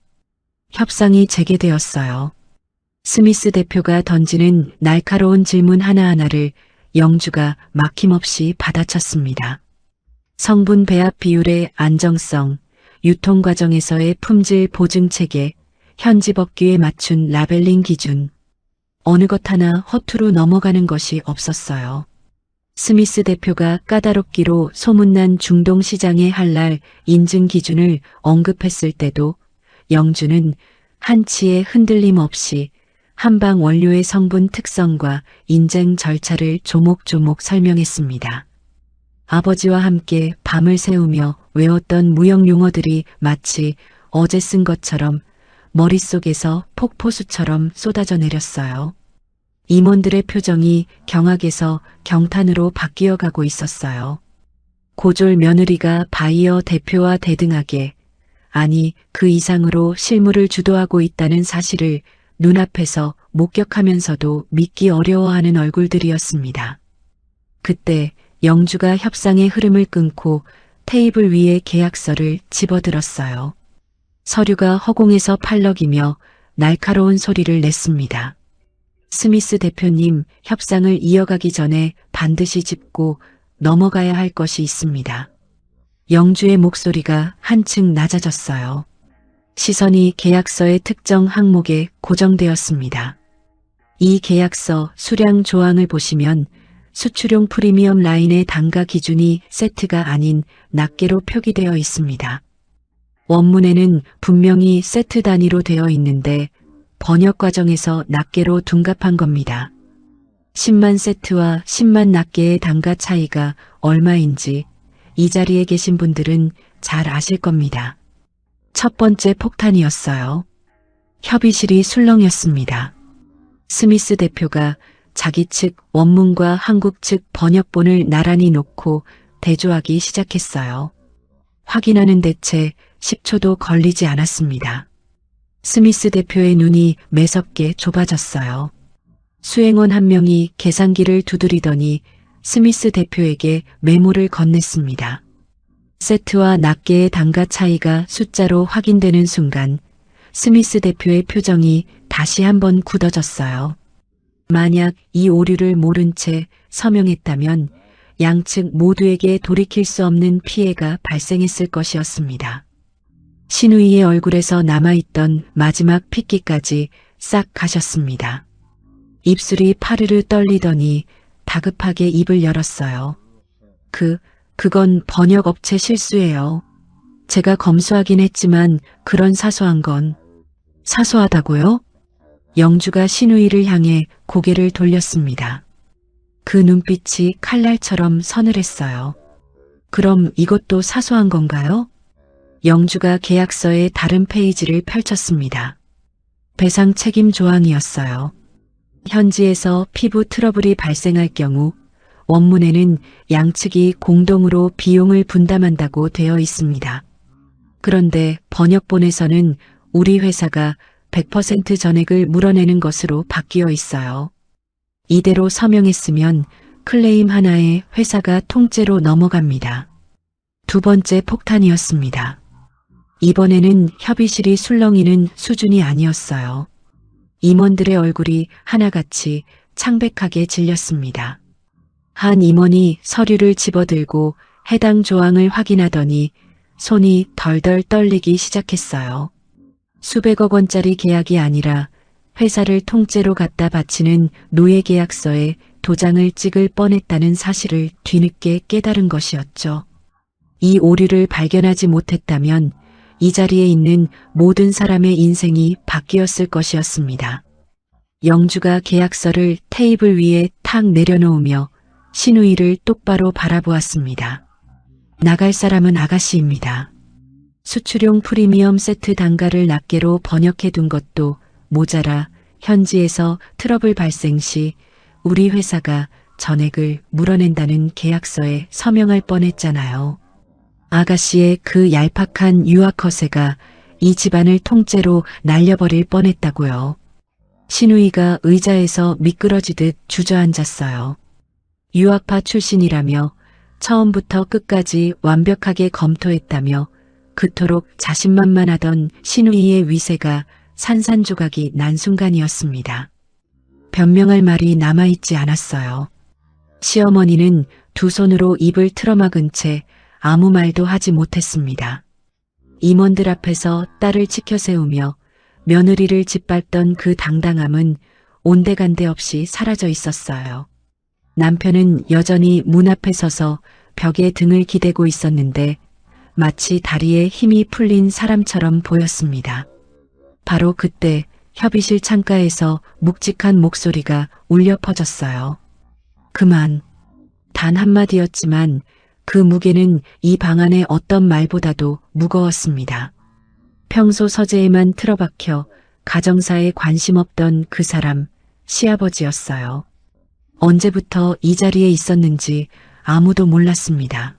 협상이 재개되었어요. 스미스 대표가 던지는 날카로운 질문 하나하나를 영주가 막힘없이 받아쳤습니다. 성분 배합 비율의 안정성, 유통 과정에서의 품질 보증 체계, 현지 법규에 맞춘 라벨링 기준, 어느 것 하나 허투루 넘어가는 것이 없었어요. 스미스 대표가 까다롭기로 소문난 중동 시장의 할랄 인증 기준을 언급했을 때도 영주는 한치의 흔들림 없이 한방 원료의 성분 특성과 인증 절차를 조목조목 설명했습니다. 아버지와 함께 밤을 새우며 외웠던 무역 용어들이 마치 어제 쓴 것처럼 머릿속에서 폭포수처럼 쏟아져 내렸어요. 임원들의 표정이 경악에서 경탄으로 바뀌어 가고 있었어요. 고졸 며느리가 바이어 대표와 대등하게, 아니 그 이상으로 실무를 주도하고 있다는 사실을 눈앞에서 목격하면서도 믿기 어려워하는 얼굴들이었습니다. 그때 영주가 협상의 흐름을 끊고 테이블 위에 계약서를 집어들었어요. 서류가 허공에서 팔럭이며 날카로운 소리를 냈습니다. 스미스 대표님, 협상을 이어가기 전에 반드시 짚고 넘어가야 할 것이 있습니다. 영주의 목소리가 한층 낮아졌어요. 시선이 계약서의 특정 항목에 고정되었습니다. 이 계약서 수량 조항을 보시면 수출용 프리미엄 라인의 단가 기준이 세트가 아닌 낱개로 표기되어 있습니다. 원문에는 분명히 세트 단위로 되어 있는데 번역 과정에서 낱개로 둔갑한 겁니다. 10만 세트와 10만 낱개의 단가 차이가 얼마인지 이 자리에 계신 분들은 잘 아실 겁니다. 첫 번째 폭탄이었어요. 협의실이 술렁였습니다. 스미스 대표가 자기 측 원문과 한국 측 번역본을 나란히 놓고 대조하기 시작했어요. 확인하는 데채 10초도 걸리지 않았습니다. 스미스 대표의 눈이 매섭게 좁아졌어요. 수행원 한 명이 계산기를 두드리더니 스미스 대표에게 메모를 건넸습니다. 세트와 낱개의 단가 차이가 숫자로 확인되는 순간 스미스 대표의 표정이 다시 한번 굳어졌어요. 만약 이 오류를 모른 채 서명했다면 양측 모두에게 돌이킬 수 없는 피해가 발생했을 것이었습니다. 신우이의 얼굴에서 남아있던 마지막 핏기까지 싹 가셨습니다. 입술이 파르르 떨리더니 다급하게 입을 열었어요. 그건 번역업체 실수예요. 제가 검수하긴 했지만 그런 사소한 건. 사소하다고요? 영주가 신우이를 향해 고개를 돌렸습니다. 그 눈빛이 칼날처럼 서늘했어요. 그럼 이것도 사소한 건가요? 영주가 계약서의 다른 페이지를 펼쳤습니다. 배상 책임 조항이었어요. 현지에서 피부 트러블이 발생할 경우 원문에는 양측이 공동으로 비용을 분담한다고 되어 있습니다. 그런데 번역본에서는 우리 회사가 100% 전액을 물어내는 것으로 바뀌어 있어요. 이대로 서명했으면 클레임 하나에 회사가 통째로 넘어갑니다. 두 번째 폭탄이었습니다. 이번에는 협의실이 술렁이는 수준이 아니었어요. 임원들의 얼굴이 하나같이 창백하게 질렸습니다. 한 임원이 서류를 집어들고 해당 조항을 확인하더니 손이 덜덜 떨리기 시작했어요. 수백억 원짜리 계약이 아니라 회사를 통째로 갖다 바치는 노예 계약서에 도장을 찍을 뻔했다는 사실을 뒤늦게 깨달은 것이었죠. 이 오류를 발견하지 못했다면 이 자리에 있는 모든 사람의 인생이 바뀌었을 것이었습니다. 영주가 계약서를 테이블 위에 탁 내려놓으며 신우이를 똑바로 바라보았습니다. 나갈 사람은 아가씨입니다. 수출용 프리미엄 세트 단가를 낱개로 번역해둔 것도 모자라 현지에서 트러블 발생 시 우리 회사가 전액을 물어낸다는 계약서에 서명할 뻔했잖아요. 아가씨의 그 얄팍한 유학 허세가 이 집안을 통째로 날려버릴 뻔했다고요. 신우이가 의자에서 미끄러지듯 주저앉았어요. 유학파 출신이라며 처음부터 끝까지 완벽하게 검토했다며 그토록 자신만만하던 신우이의 위세가 산산조각이 난 순간이었습니다. 변명할 말이 남아있지 않았어요. 시어머니는 두 손으로 입을 틀어막은 채 아무 말도 하지 못했습니다. 임원들 앞에서 딸을 치켜세우며 며느리를 짓밟던 그 당당함은 온데간데 없이 사라져 있었어요. 남편은 여전히 문 앞에 서서 벽에 등을 기대고 있었는데 마치 다리에 힘이 풀린 사람처럼 보였습니다. 바로 그때 협의실 창가에서 묵직한 목소리가 울려 퍼졌어요. 그만. 단 한마디였지만 그 무게는 이 방 안의 어떤 말보다도 무거웠습니다. 평소 서재에만 틀어박혀 가정사에 관심 없던 그 사람, 시아버지였어요. 언제부터 이 자리에 있었는지 아무도 몰랐습니다.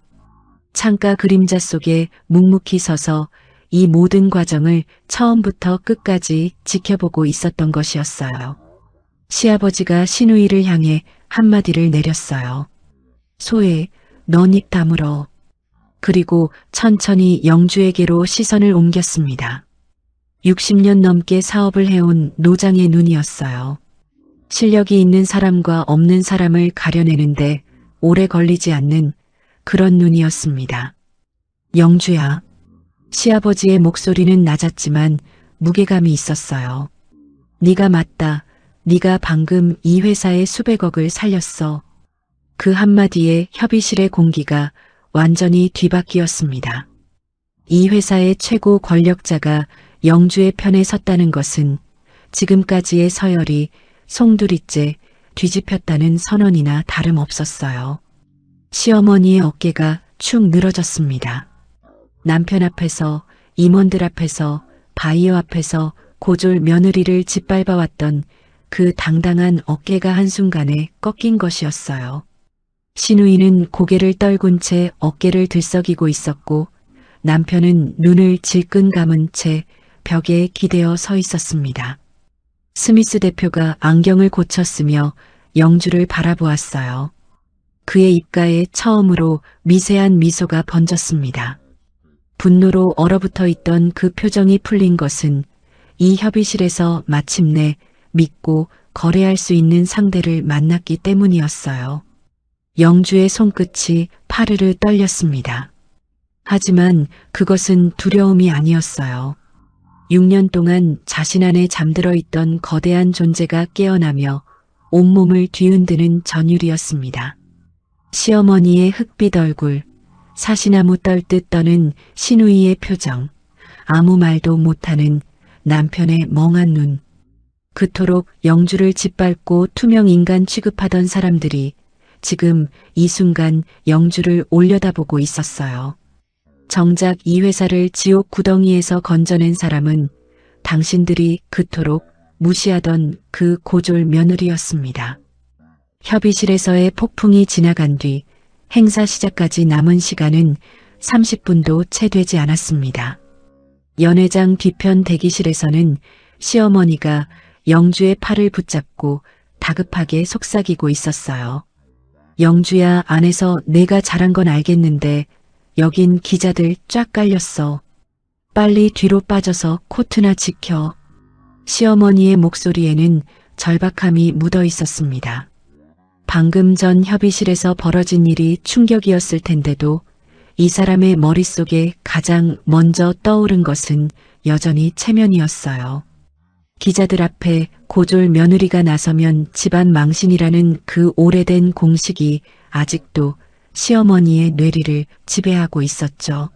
창가 그림자 속에 묵묵히 서서 이 모든 과정을 처음부터 끝까지 지켜보고 있었던 것이었어요. 시아버지가 신우이를 향해 한마디를 내렸어요. 소혜, 넌 입 다물어. 그리고 천천히 영주에게로 시선을 옮겼습니다. 60년 넘게 사업을 해온 노장의 눈이었어요. 실력이 있는 사람과 없는 사람을 가려내는데 오래 걸리지 않는 그런 눈이었습니다. 영주야. 시아버지의 목소리는 낮았지만 무게감이 있었어요. 네가 맞다. 네가 방금 이 회사의 수백억을 살렸어. 그 한마디에 협의실의 공기가 완전히 뒤바뀌었습니다. 이 회사의 최고 권력자가 영주의 편에 섰다는 것은 지금까지의 서열이 송두리째 뒤집혔다는 선언이나 다름없었어요. 시어머니의 어깨가 축 늘어졌습니다. 남편 앞에서, 임원들 앞에서, 바이어 앞에서 고졸 며느리를 짓밟아왔던 그 당당한 어깨가 한순간에 꺾인 것이었어요. 신우이는 고개를 떨군 채 어깨를 들썩이고 있었고 남편은 눈을 질끈 감은 채 벽에 기대어 서 있었습니다. 스미스 대표가 안경을 고쳤으며 영주를 바라보았어요. 그의 입가에 처음으로 미세한 미소가 번졌습니다. 분노로 얼어붙어 있던 그 표정이 풀린 것은 이 협의실에서 마침내 믿고 거래할 수 있는 상대를 만났기 때문이었어요. 영주의 손끝이 파르르 떨렸습니다. 하지만 그것은 두려움이 아니었어요. 6년 동안 자신 안에 잠들어 있던 거대한 존재가 깨어나며 온몸을 뒤흔드는 전율이었습니다. 시어머니의 흑빛 얼굴, 사시나무 떨듯 떠는 신우이의 표정, 아무 말도 못하는 남편의 멍한 눈. 그토록 영주를 짓밟고 투명 인간 취급하던 사람들이 지금 이 순간 영주를 올려다보고 있었어요. 정작 이 회사를 지옥 구덩이에서 건져낸 사람은 당신들이 그토록 무시하던 그 고졸 며느리였습니다. 협의실에서의 폭풍이 지나간 뒤 행사 시작까지 남은 시간은 30분도 채 되지 않았습니다. 연회장 뒤편 대기실에서는 시어머니가 영주의 팔을 붙잡고 다급하게 속삭이고 있었어요. 영주야, 안에서 내가 잘한 건 알겠는데 여긴 기자들 쫙 깔렸어. 빨리 뒤로 빠져서 코트나 지켜. 시어머니의 목소리에는 절박함이 묻어 있었습니다. 방금 전 협의실에서 벌어진 일이 충격이었을 텐데도 이 사람의 머릿속에 가장 먼저 떠오른 것은 여전히 체면이었어요. 기자들 앞에 고졸 며느리가 나서면 집안 망신이라는 그 오래된 공식이 아직도 시어머니의 뇌리를 지배하고 있었죠.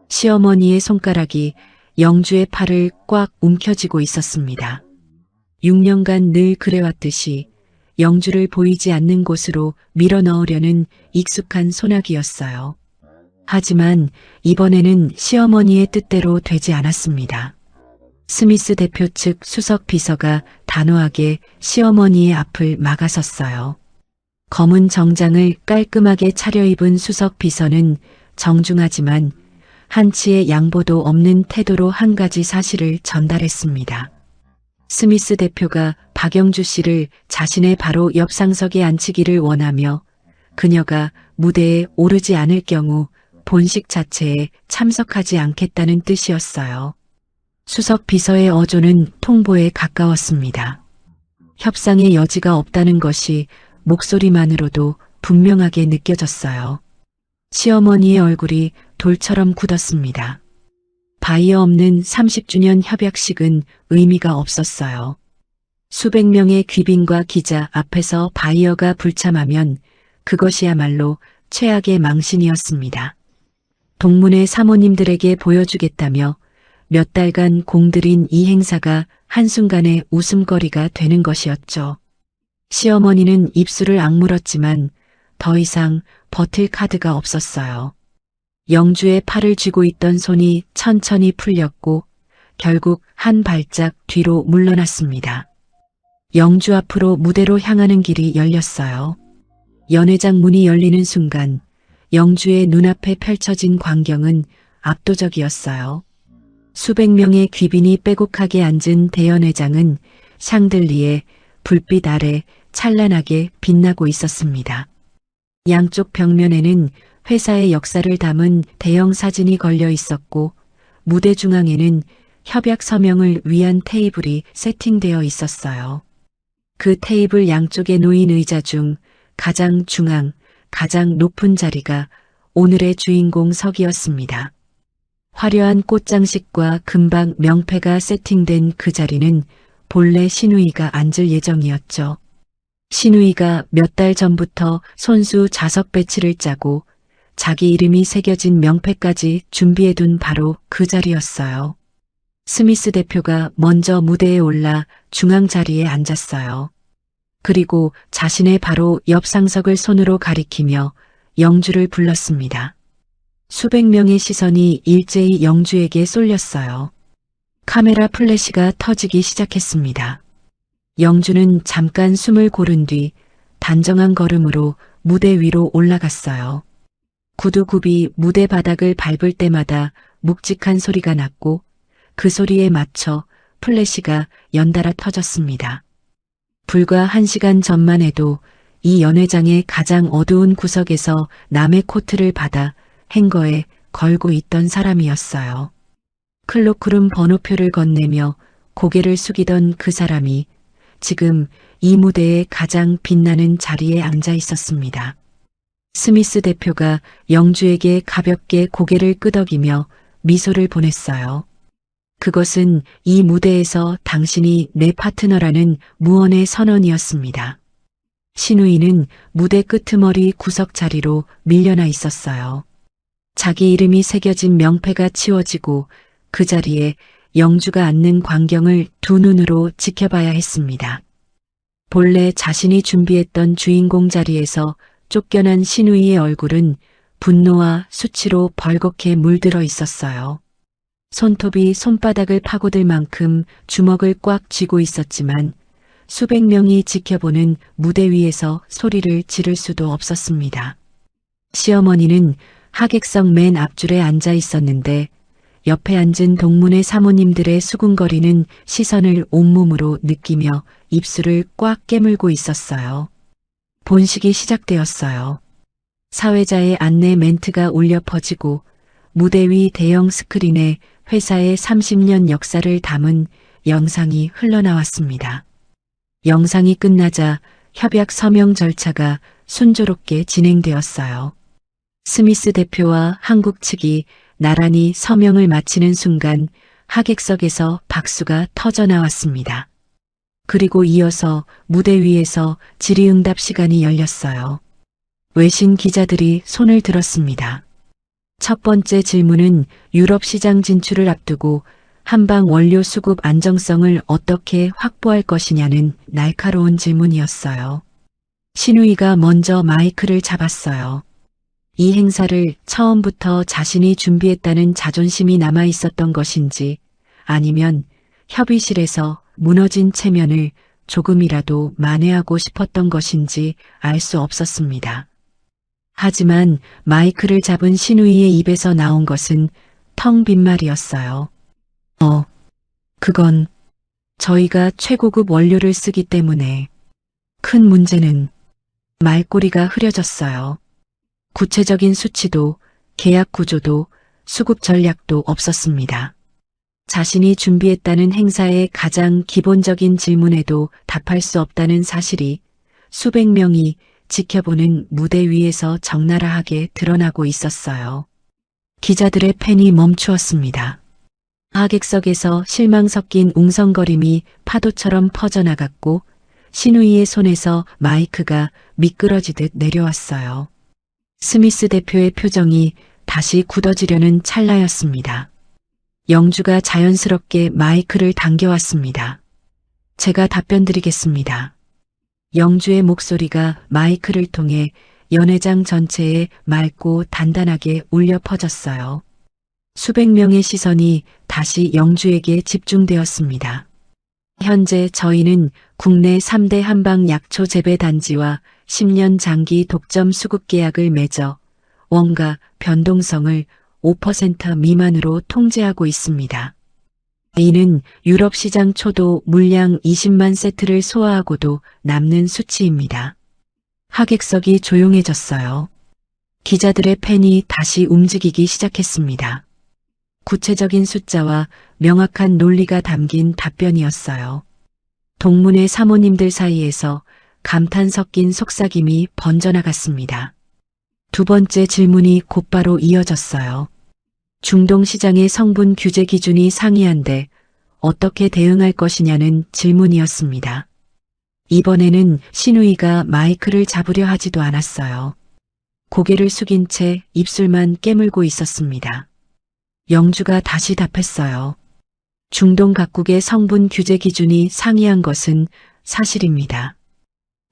시어머니의 손가락이 영주의 팔을 꽉 움켜쥐고 있었습니다. 6년간 늘 그래왔듯이 영주를 보이지 않는 곳으로 밀어넣으려는 익숙한 소나기였어요. 하지만 이번에는 시어머니의 뜻대로 되지 않았습니다. 스미스 대표 측 수석 비서가 단호하게 시어머니의 앞을 막아섰어요. 검은 정장을 깔끔하게 차려입은 수석 비서는 정중하지만 한치의 양보도 없는 태도로 한 가지 사실을 전달했습니다. 스미스 대표가 박영주 씨를 자신의 바로 옆 상석에 앉히기를 원하며 그녀가 무대에 오르지 않을 경우 본식 자체에 참석하지 않겠다는 뜻이었어요. 수석 비서의 어조는 통보에 가까웠습니다. 협상의 여지가 없다는 것이 목소리만으로도 분명하게 느껴졌어요. 시어머니의 얼굴이 돌처럼 굳었습니다. 바이어 없는 30주년 협약식은 의미가 없었어요. 수백 명의 귀빈과 기자 앞에서 바이어가 불참하면 그것이야말로 최악의 망신이었습니다. 동문회 사모님들에게 보여주겠다며 몇 달간 공들인 이 행사가 한순간에 웃음거리가 되는 것이었죠. 시어머니는 입술을 악물었지만 더 이상 버틸 카드가 없었어요. 영주의 팔을 쥐고 있던 손이 천천히 풀렸고 결국 한 발짝 뒤로 물러났습니다. 영주 앞으로 무대로 향하는 길이 열렸어요. 연회장 문이 열리는 순간 영주의 눈앞에 펼쳐진 광경은 압도적이었어요. 수백 명의 귀빈이 빼곡하게 앉은 대연회장은 샹들리에 불빛 아래 찬란하게 빛나고 있었습니다. 양쪽 벽면에는 회사의 역사를 담은 대형 사진이 걸려 있었고 무대 중앙에는 협약 서명을 위한 테이블이 세팅되어 있었어요. 그 테이블 양쪽에 놓인 의자 중 가장 중앙, 가장 높은 자리가 오늘의 주인공석이었습니다. 화려한 꽃장식과 금박 명패가 세팅된 그 자리는 본래 신우이가 앉을 예정이었죠. 신우이가 몇 달 전부터 손수 좌석 배치를 짜고 자기 이름이 새겨진 명패까지 준비해둔 바로 그 자리였어요. 스미스 대표가 먼저 무대에 올라 중앙 자리에 앉았어요. 그리고 자신의 바로 옆 상석을 손으로 가리키며 영주를 불렀습니다. 수백 명의 시선이 일제히 영주에게 쏠렸어요. 카메라 플래시가 터지기 시작했습니다. 영주는 잠깐 숨을 고른 뒤 단정한 걸음으로 무대 위로 올라갔어요. 구두굽이 무대 바닥을 밟을 때마다 묵직한 소리가 났고 그 소리에 맞춰 플래시가 연달아 터졌습니다. 불과 1시간 전만 해도 이 연회장의 가장 어두운 구석에서 남의 코트를 받아 행거에 걸고 있던 사람이었어요. 클로크룸 번호표를 건네며 고개를 숙이던 그 사람이 지금 이 무대의 가장 빛나는 자리에 앉아 있었습니다. 스미스 대표가 영주에게 가볍게 고개를 끄덕이며 미소를 보냈어요. 그것은 이 무대에서 당신이 내 파트너라는 무언의 선언이었습니다. 신우이는 무대 끄트머리 구석 자리로 밀려나 있었어요. 자기 이름이 새겨진 명패가 치워지고 그 자리에 영주가 앉는 광경을 두 눈으로 지켜봐야 했습니다. 본래 자신이 준비했던 주인공 자리에서 쫓겨난 신우이의 얼굴은 분노와 수치로 벌겋게 물들어 있었어요. 손톱이 손바닥을 파고들 만큼 주먹을 꽉 쥐고 있었지만 수백 명이 지켜보는 무대 위에서 소리를 지를 수도 없었습니다. 시어머니는 하객석 맨 앞줄에 앉아 있었는데 옆에 앉은 동문회 사모님들의 수군거리는 시선을 온몸으로 느끼며 입술을 꽉 깨물고 있었어요. 본식이 시작되었어요. 사회자의 안내 멘트가 울려 퍼지고 무대 위 대형 스크린에 회사의 30년 역사를 담은 영상이 흘러나왔습니다. 영상이 끝나자 협약 서명 절차가 순조롭게 진행되었어요. 스미스 대표와 한국 측이 나란히 서명을 마치는 순간 하객석에서 박수가 터져 나왔습니다. 그리고 이어서 무대 위에서 질의응답 시간이 열렸어요. 외신 기자들이 손을 들었습니다. 첫 번째 질문은 유럽 시장 진출을 앞두고 한방 원료 수급 안정성을 어떻게 확보할 것이냐는 날카로운 질문이었어요. 신우이가 먼저 마이크를 잡았어요. 이 행사를 처음부터 자신이 준비했다는 자존심이 남아 있었던 것인지 아니면 협의실에서 무너진 체면을 조금이라도 만회하고 싶었던 것인지 알 수 없었습니다. 하지만 마이크를 잡은 신우이의 입에서 나온 것은 텅 빈 말이었어요. 그건 저희가 최고급 원료를 쓰기 때문에 큰 문제는 말꼬리가 흐려졌어요. 구체적인 수치도 계약 구조도 수급 전략도 없었습니다. 자신이 준비했다는 행사의 가장 기본적인 질문에도 답할 수 없다는 사실이 수백 명이 지켜보는 무대 위에서 적나라하게 드러나고 있었어요. 기자들의 펜이 멈추었습니다. 하객석에서 실망 섞인 웅성거림이 파도처럼 퍼져나갔고 신우이의 손에서 마이크가 미끄러지듯 내려왔어요. 스미스 대표의 표정이 다시 굳어지려는 찰나였습니다. 영주가 자연스럽게 마이크를 당겨왔습니다. 제가 답변드리겠습니다. 영주의 목소리가 마이크를 통해 연회장 전체에 맑고 단단하게 울려 퍼졌어요. 수백 명의 시선이 다시 영주에게 집중되었습니다. 현재 저희는 국내 3대 한방 약초 재배 단지와 10년 장기 독점 수급 계약을 맺어 원가 변동성을 5% 미만으로 통제하고 있습니다. 이는 유럽 시장 초도 물량 20만 세트를 소화하고도 남는 수치입니다. 하객석이 조용해졌어요. 기자들의 펜이 다시 움직이기 시작했습니다. 구체적인 숫자와 명확한 논리가 담긴 답변이었어요. 동문회 사모님들 사이에서 감탄 섞인 속삭임이 번져나갔습니다. 두 번째 질문이 곧바로 이어졌어요. 중동 시장의 성분 규제 기준이 상이한데 어떻게 대응할 것이냐는 질문이었습니다. 이번에는 신우이가 마이크를 잡으려 하지도 않았어요. 고개를 숙인 채 입술만 깨물고 있었습니다. 영주가 다시 답했어요. 중동 각국의 성분 규제 기준이 상이한 것은 사실입니다.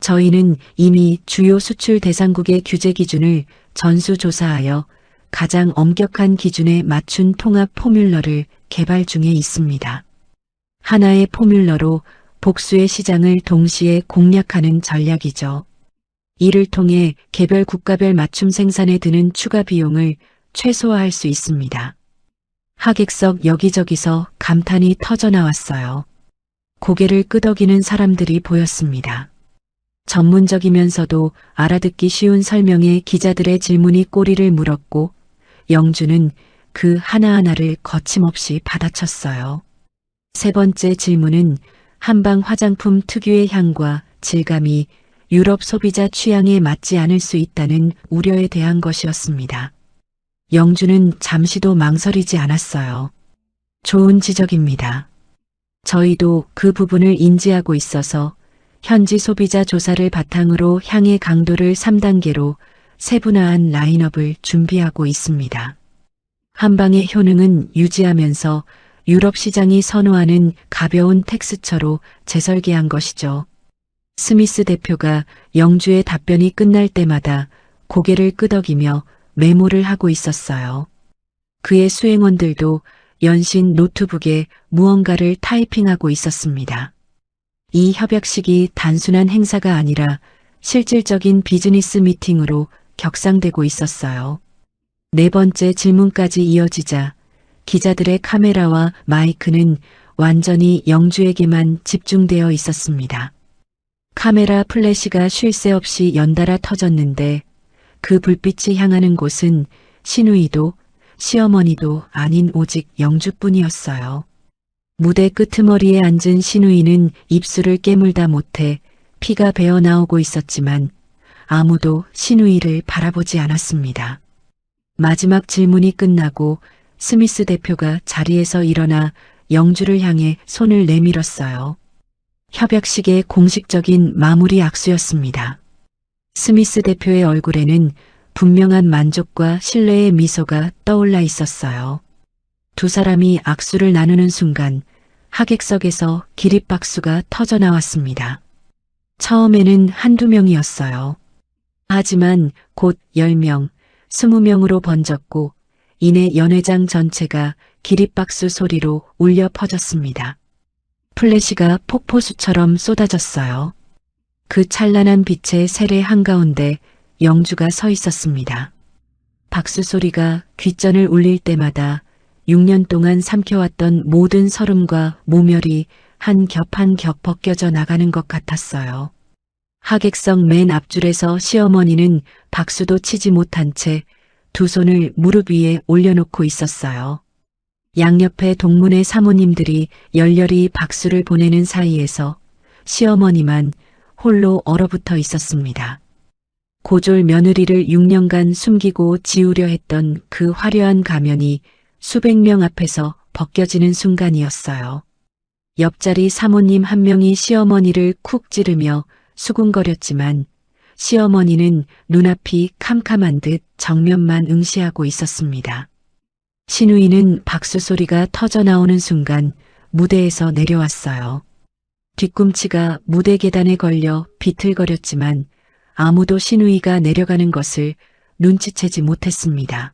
저희는 이미 주요 수출 대상국의 규제 기준을 전수조사하여 가장 엄격한 기준에 맞춘 통합 포뮬러를 개발 중에 있습니다. 하나의 포뮬러로 복수의 시장을 동시에 공략하는 전략이죠. 이를 통해 개별 국가별 맞춤 생산에 드는 추가 비용을 최소화할 수 있습니다. 하객석 여기저기서 감탄이 터져나왔어요. 고개를 끄덕이는 사람들이 보였습니다. 전문적이면서도 알아듣기 쉬운 설명에 기자들의 질문이 꼬리를 물었고 영주는 그 하나하나를 거침없이 받아쳤어요. 세 번째 질문은 한방 화장품 특유의 향과 질감이 유럽 소비자 취향에 맞지 않을 수 있다는 우려에 대한 것이었습니다. 영주는 잠시도 망설이지 않았어요. 좋은 지적입니다. 저희도 그 부분을 인지하고 있어서 현지 소비자 조사를 바탕으로 향의 강도를 3단계로 세분화한 라인업을 준비하고 있습니다. 한방의 효능은 유지하면서 유럽 시장이 선호하는 가벼운 텍스처로 재설계한 것이죠. 스미스 대표가 영주의 답변이 끝날 때마다 고개를 끄덕이며 메모를 하고 있었어요. 그의 수행원들도 연신 노트북에 무언가를 타이핑하고 있었습니다. 이 협약식이 단순한 행사가 아니라 실질적인 비즈니스 미팅으로 격상되고 있었어요. 네 번째 질문까지 이어지자 기자들의 카메라와 마이크는 완전히 영주에게만 집중되어 있었습니다. 카메라 플래시가 쉴 새 없이 연달아 터졌는데 그 불빛이 향하는 곳은 신우이도 시어머니도 아닌 오직 영주뿐이었어요. 무대 끄트머리에 앉은 신우이는 입술을 깨물다 못해 피가 배어 나오고 있었지만 아무도 신우이를 바라보지 않았습니다. 마지막 질문이 끝나고 스미스 대표가 자리에서 일어나 영주를 향해 손을 내밀었어요. 협약식의 공식적인 마무리 악수였습니다. 스미스 대표의 얼굴에는 분명한 만족과 신뢰의 미소가 떠올라 있었어요. 두 사람이 악수를 나누는 순간 하객석에서 기립박수가 터져나왔습니다. 처음에는 한두 명이었어요. 하지만 곧 10명, 20명으로 번졌고 이내 연회장 전체가 기립박수 소리로 울려 퍼졌습니다. 플래시가 폭포수처럼 쏟아졌어요. 그 찬란한 빛의 세례 한가운데 영주가 서 있었습니다. 박수 소리가 귓전을 울릴 때마다 6년 동안 삼켜왔던 모든 서름과 모멸이 한 겹 한 겹 벗겨져 나가는 것 같았어요. 하객석 맨 앞줄에서 시어머니는 박수도 치지 못한 채 두 손을 무릎 위에 올려놓고 있었어요. 양옆에 동문의 사모님들이 열렬히 박수를 보내는 사이에서 시어머니만 홀로 얼어붙어 있었습니다. 고졸 며느리를 6년간 숨기고 지우려 했던 그 화려한 가면이 수백 명 앞에서 벗겨지는 순간이었어요. 옆자리 사모님 한 명이 시어머니를 쿡 찌르며 수군거렸지만 시어머니는 눈앞이 캄캄한 듯 정면만 응시하고 있었습니다. 신우이는 박수 소리가 터져 나오는 순간 무대에서 내려왔어요. 뒤꿈치가 무대 계단에 걸려 비틀거렸지만 아무도 신우이가 내려가는 것을 눈치채지 못했습니다.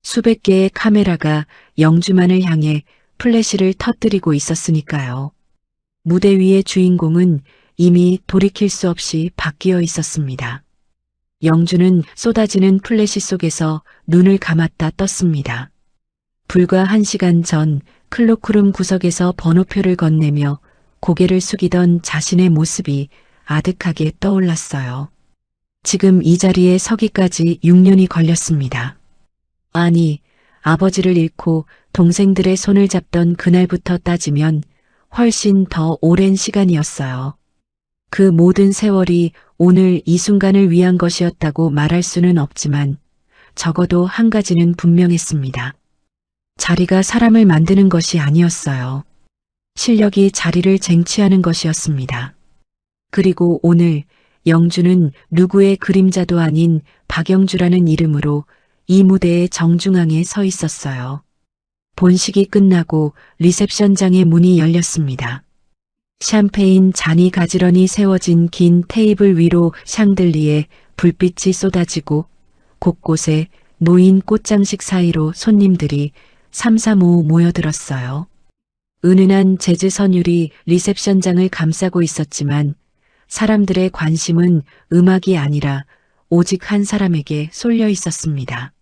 수백 개의 카메라가 영주만을 향해 플래시를 터뜨리고 있었으니까요. 무대 위의 주인공은 이미 돌이킬 수 없이 바뀌어 있었습니다. 영주는 쏟아지는 플래시 속에서 눈을 감았다 떴습니다. 불과 1시간 전 클로크룸 구석에서 번호표를 건네며 고개를 숙이던 자신의 모습이 아득하게 떠올랐어요. 지금 이 자리에 서기까지 6년이 걸렸습니다. 아니, 아버지를 잃고 동생들의 손을 잡던 그날부터 따지면 훨씬 더 오랜 시간이었어요. 그 모든 세월이 오늘 이 순간을 위한 것이었다고 말할 수는 없지만 적어도 한 가지는 분명했습니다. 자리가 사람을 만드는 것이 아니었어요. 실력이 자리를 쟁취하는 것이었습니다. 그리고 오늘 영주는 누구의 그림자도 아닌 박영주라는 이름으로 이 무대의 정중앙에 서 있었어요. 본식이 끝나고 리셉션장의 문이 열렸습니다. 샴페인 잔이 가지런히 세워진 긴 테이블 위로 샹들리에 불빛이 쏟아지고 곳곳에 놓인 꽃장식 사이로 손님들이 삼삼오오 모여들었어요. 은은한 재즈 선율이 리셉션장을 감싸고 있었지만 사람들의 관심은 음악이 아니라 오직 한 사람에게 쏠려 있었습니다.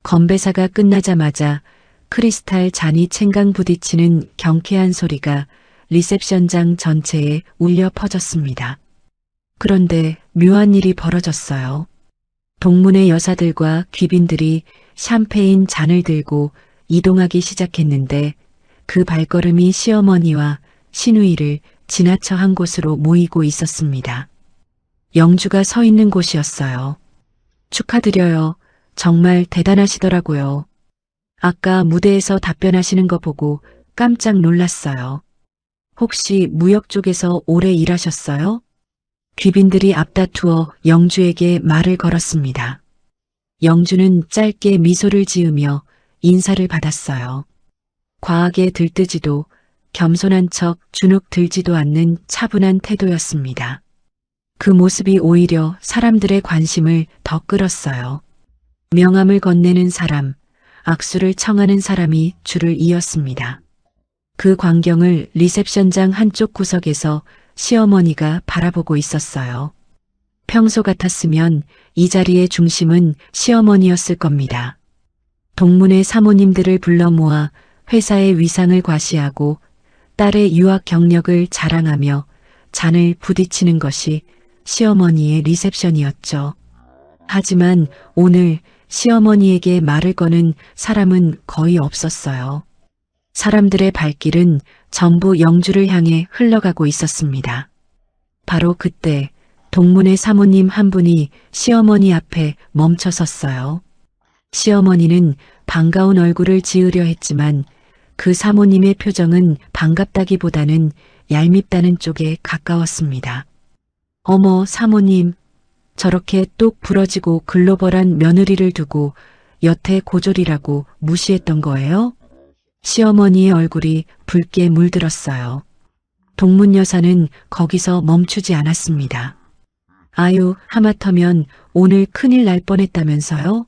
건배사가 끝나자마자 크리스탈 잔이 챙강 부딪히는 경쾌한 소리가 리셉션장 전체에 울려 퍼졌습니다. 그런데 묘한 일이 벌어졌어요. 동문의 여사들과 귀빈들이 샴페인 잔을 들고 이동하기 시작했는데 그 발걸음이 시어머니와 신우이를 지나쳐 한 곳으로 모이고 있었습니다. 영주가 서 있는 곳이었어요. 축하드려요. 정말 대단하시더라고요. 아까 무대에서 답변하시는 거 보고 깜짝 놀랐어요. 혹시 무역 쪽에서 오래 일하셨어요? 귀빈들이 앞다투어 영주에게 말을 걸었습니다. 영주는 짧게 미소를 지으며 인사를 받았어요. 과하게 들뜨지도 겸손한 척 주눅 들지도 않는 차분한 태도였습니다. 그 모습이 오히려 사람들의 관심을 더 끌었어요. 명함을 건네는 사람, 악수를 청하는 사람이 줄을 이었습니다. 그 광경을 리셉션장 한쪽 구석에서 시어머니가 바라보고 있었어요. 평소 같았으면 이 자리의 중심은 시어머니였을 겁니다. 동문의 사모님들을 불러 모아 회사의 위상을 과시하고 딸의 유학 경력을 자랑하며 잔을 부딪히는 것이 시어머니의 리셉션이었죠. 하지만 오늘 시어머니에게 말을 거는 사람은 거의 없었어요. 사람들의 발길은 전부 영주를 향해 흘러가고 있었습니다. 바로 그때 동문의 사모님 한 분이 시어머니 앞에 멈춰 섰어요. 시어머니는 반가운 얼굴을 지으려 했지만 그 사모님의 표정은 반갑다기보다는 얄밉다는 쪽에 가까웠습니다. 어머, 사모님, 저렇게 똑 부러지고 글로벌한 며느리를 두고 여태 고졸이라고 무시했던 거예요? 시어머니의 얼굴이 붉게 물들었어요. 동문 여사는 거기서 멈추지 않았습니다. 아유, 하마터면 오늘 큰일 날 뻔했다면서요?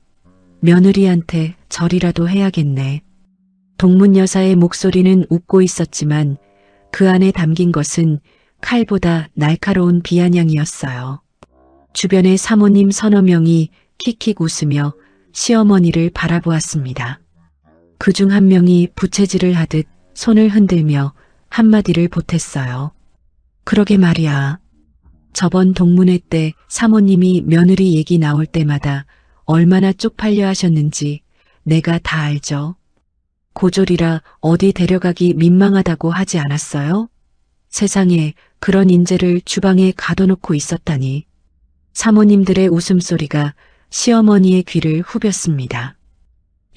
며느리한테 절이라도 해야겠네. 동문 여사의 목소리는 웃고 있었지만 그 안에 담긴 것은 칼보다 날카로운 비아냥이었어요. 주변의 사모님 서너 명이 킥킥 웃으며 시어머니를 바라보았습니다. 그중 한 명이 부채질을 하듯 손을 흔들며 한마디를 보탰어요. 그러게 말이야. 저번 동문회 때 사모님이 며느리 얘기 나올 때마다 얼마나 쪽팔려 하셨는지 내가 다 알죠. 고졸이라 어디 데려가기 민망하다고 하지 않았어요? 세상에 그런 인재를 주방에 가둬놓고 있었다니. 사모님들의 웃음소리가 시어머니의 귀를 후볐습니다.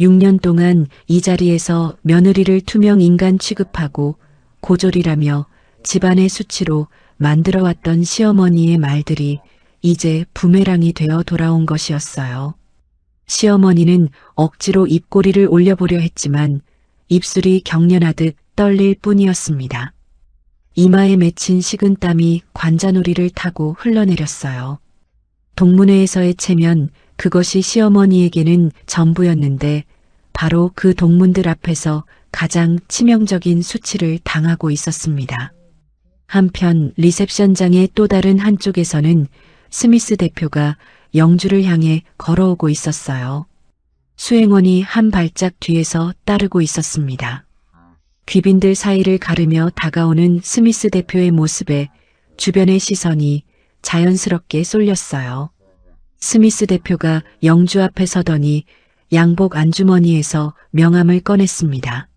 6년 동안 이 자리에서 며느리를 투명 인간 취급하고 고졸이라며 집안의 수치로 만들어왔던 시어머니의 말들이 이제 부메랑이 되어 돌아온 것이었어요. 시어머니는 억지로 입꼬리를 올려보려 했지만 입술이 경련하듯 떨릴 뿐이었습니다. 이마에 맺힌 식은땀이 관자놀이를 타고 흘러내렸어요. 동문회에서의 체면, 그것이 시어머니에게는 전부였는데 바로 그 동문들 앞에서 가장 치명적인 수치를 당하고 있었습니다. 한편 리셉션장의 또 다른 한쪽에서는 스미스 대표가 영주를 향해 걸어오고 있었어요. 수행원이 한 발짝 뒤에서 따르고 있었습니다. 귀빈들 사이를 가르며 다가오는 스미스 대표의 모습에 주변의 시선이 자연스럽게 쏠렸어요. 스미스 대표가 영주 앞에 서더니 양복 안주머니에서 명함을 꺼냈습니다.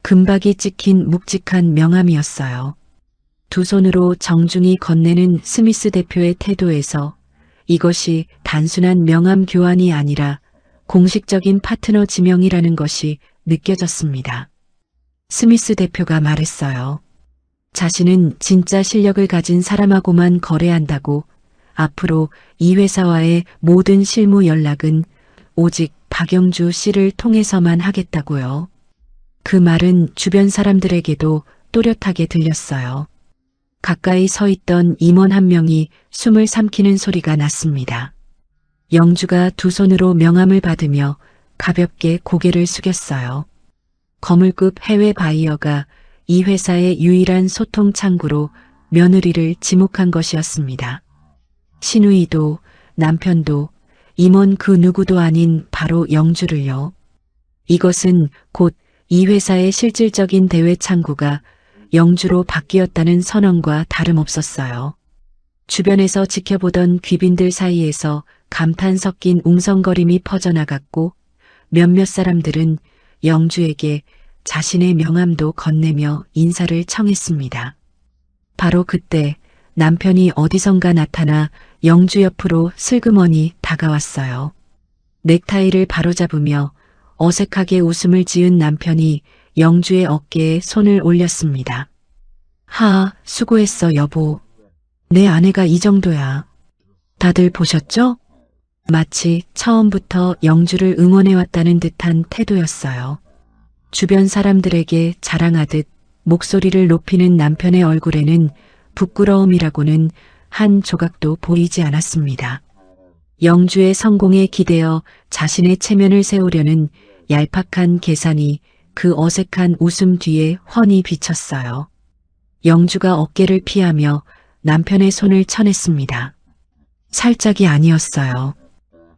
금박이 찍힌 묵직한 명함이었어요. 두 손으로 정중히 건네는 스미스 대표의 태도에서 이것이 단순한 명함 교환이 아니라 공식적인 파트너 지명이라는 것이 느껴졌습니다. 스미스 대표가 말했어요. 자신은 진짜 실력을 가진 사람하고만 거래한다고 앞으로 이 회사와의 모든 실무 연락은 오직 박영주 씨를 통해서만 하겠다고요. 그 말은 주변 사람들에게도 또렷하게 들렸어요. 가까이 서 있던 임원 한 명이 숨을 삼키는 소리가 났습니다. 영주가 두 손으로 명함을 받으며 가볍게 고개를 숙였어요. 거물급 해외 바이어가 이 회사의 유일한 소통 창구로 며느리를 지목한 것이었습니다. 시누이도 남편도 임원 그 누구도 아닌 바로 영주를요. 이것은 곧 이 회사의 실질적인 대외 창구가 영주로 바뀌었다는 선언과 다름없었어요. 주변에서 지켜보던 귀빈들 사이에서 감탄 섞인 웅성거림이 퍼져나갔고 몇몇 사람들은 영주에게 자신의 명함도 건네며 인사를 청했습니다. 바로 그때 남편이 어디선가 나타나 영주 옆으로 슬그머니 다가왔어요. 넥타이를 바로잡으며 어색하게 웃음을 지은 남편이 영주의 어깨에 손을 올렸습니다. 하, 수고했어 여보. 내 아내가 이 정도야. 다들 보셨죠? 마치 처음부터 영주를 응원해왔다는 듯한 태도였어요. 주변 사람들에게 자랑하듯 목소리를 높이는 남편의 얼굴에는 부끄러움이라고는 한 조각도 보이지 않았습니다. 영주의 성공에 기대어 자신의 체면을 세우려는 얄팍한 계산이 그 어색한 웃음 뒤에 훤히 비쳤어요. 영주가 어깨를 피하며 남편의 손을 쳐냈습니다. 살짝이 아니었어요.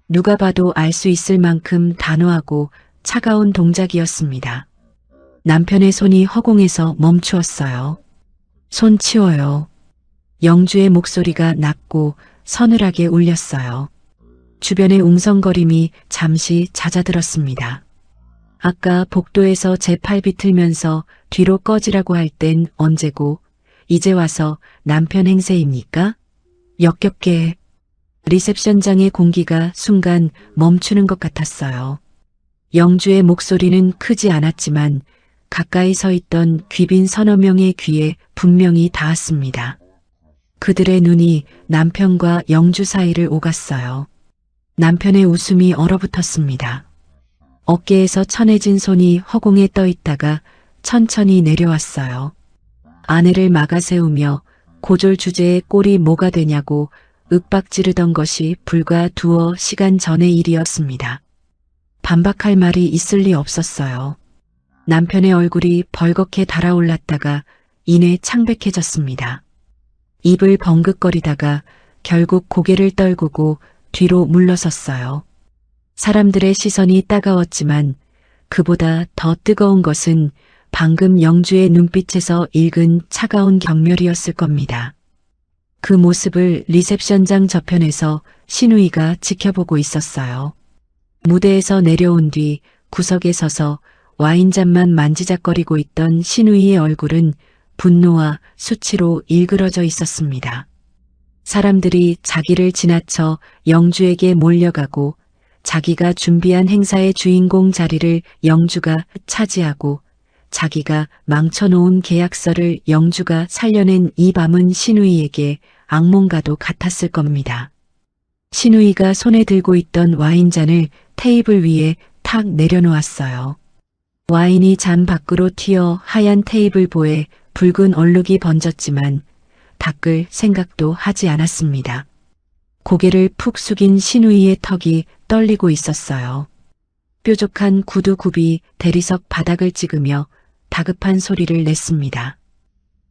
누가 봐도 알 수 있을 만큼 단호하고 차가운 동작이었습니다. 남편의 손이 허공에서 멈추었어요. 손 치워요. 영주의 목소리가 낮고 서늘하게 울렸어요. 주변의 웅성거림이 잠시 잦아들었습니다. 아까 복도에서 제 팔 비틀면서 뒤로 꺼지라고 할 땐 언제고 이제 와서 남편 행세입니까? 역겹게. 리셉션장의 공기가 순간 멈추는 것 같았어요. 영주의 목소리는 크지 않았지만 가까이 서 있던 귀빈 서너 명의 귀에 분명히 닿았습니다. 그들의 눈이 남편과 영주 사이를 오갔어요. 남편의 웃음이 얼어붙었습니다. 어깨에서 천해진 손이 허공에 떠 있다가 천천히 내려왔어요. 아내를 막아세우며 고졸 주제에 꼴이 뭐가 되냐고 윽박지르던 것이 불과 두어 시간 전의 일이었습니다. 반박할 말이 있을 리 없었어요. 남편의 얼굴이 벌겋게 달아올랐다가 이내 창백해졌습니다. 입을 벙긋거리다가 결국 고개를 떨구고 뒤로 물러섰어요. 사람들의 시선이 따가웠지만 그보다 더 뜨거운 것은 방금 영주의 눈빛에서 읽은 차가운 경멸이었을 겁니다. 그 모습을 리셉션장 저편에서 신우이가 지켜보고 있었어요. 무대에서 내려온 뒤 구석에 서서 와인잔만 만지작거리고 있던 신우이의 얼굴은 분노와 수치로 일그러져 있었습니다. 사람들이 자기를 지나쳐 영주에게 몰려가고 자기가 준비한 행사의 주인공 자리를 영주가 차지하고 자기가 망쳐놓은 계약서를 영주가 살려낸 이 밤은 신우이에게 악몽과도 같았을 겁니다. 신우이가 손에 들고 있던 와인잔을 테이블 위에 탁 내려놓았어요. 와인이 잔 밖으로 튀어 하얀 테이블보에 붉은 얼룩이 번졌지만 닦을 생각도 하지 않았습니다. 고개를 푹 숙인 신우이의 턱이 떨리고 있었어요. 뾰족한 구두굽이 대리석 바닥을 찍으며 다급한 소리를 냈습니다.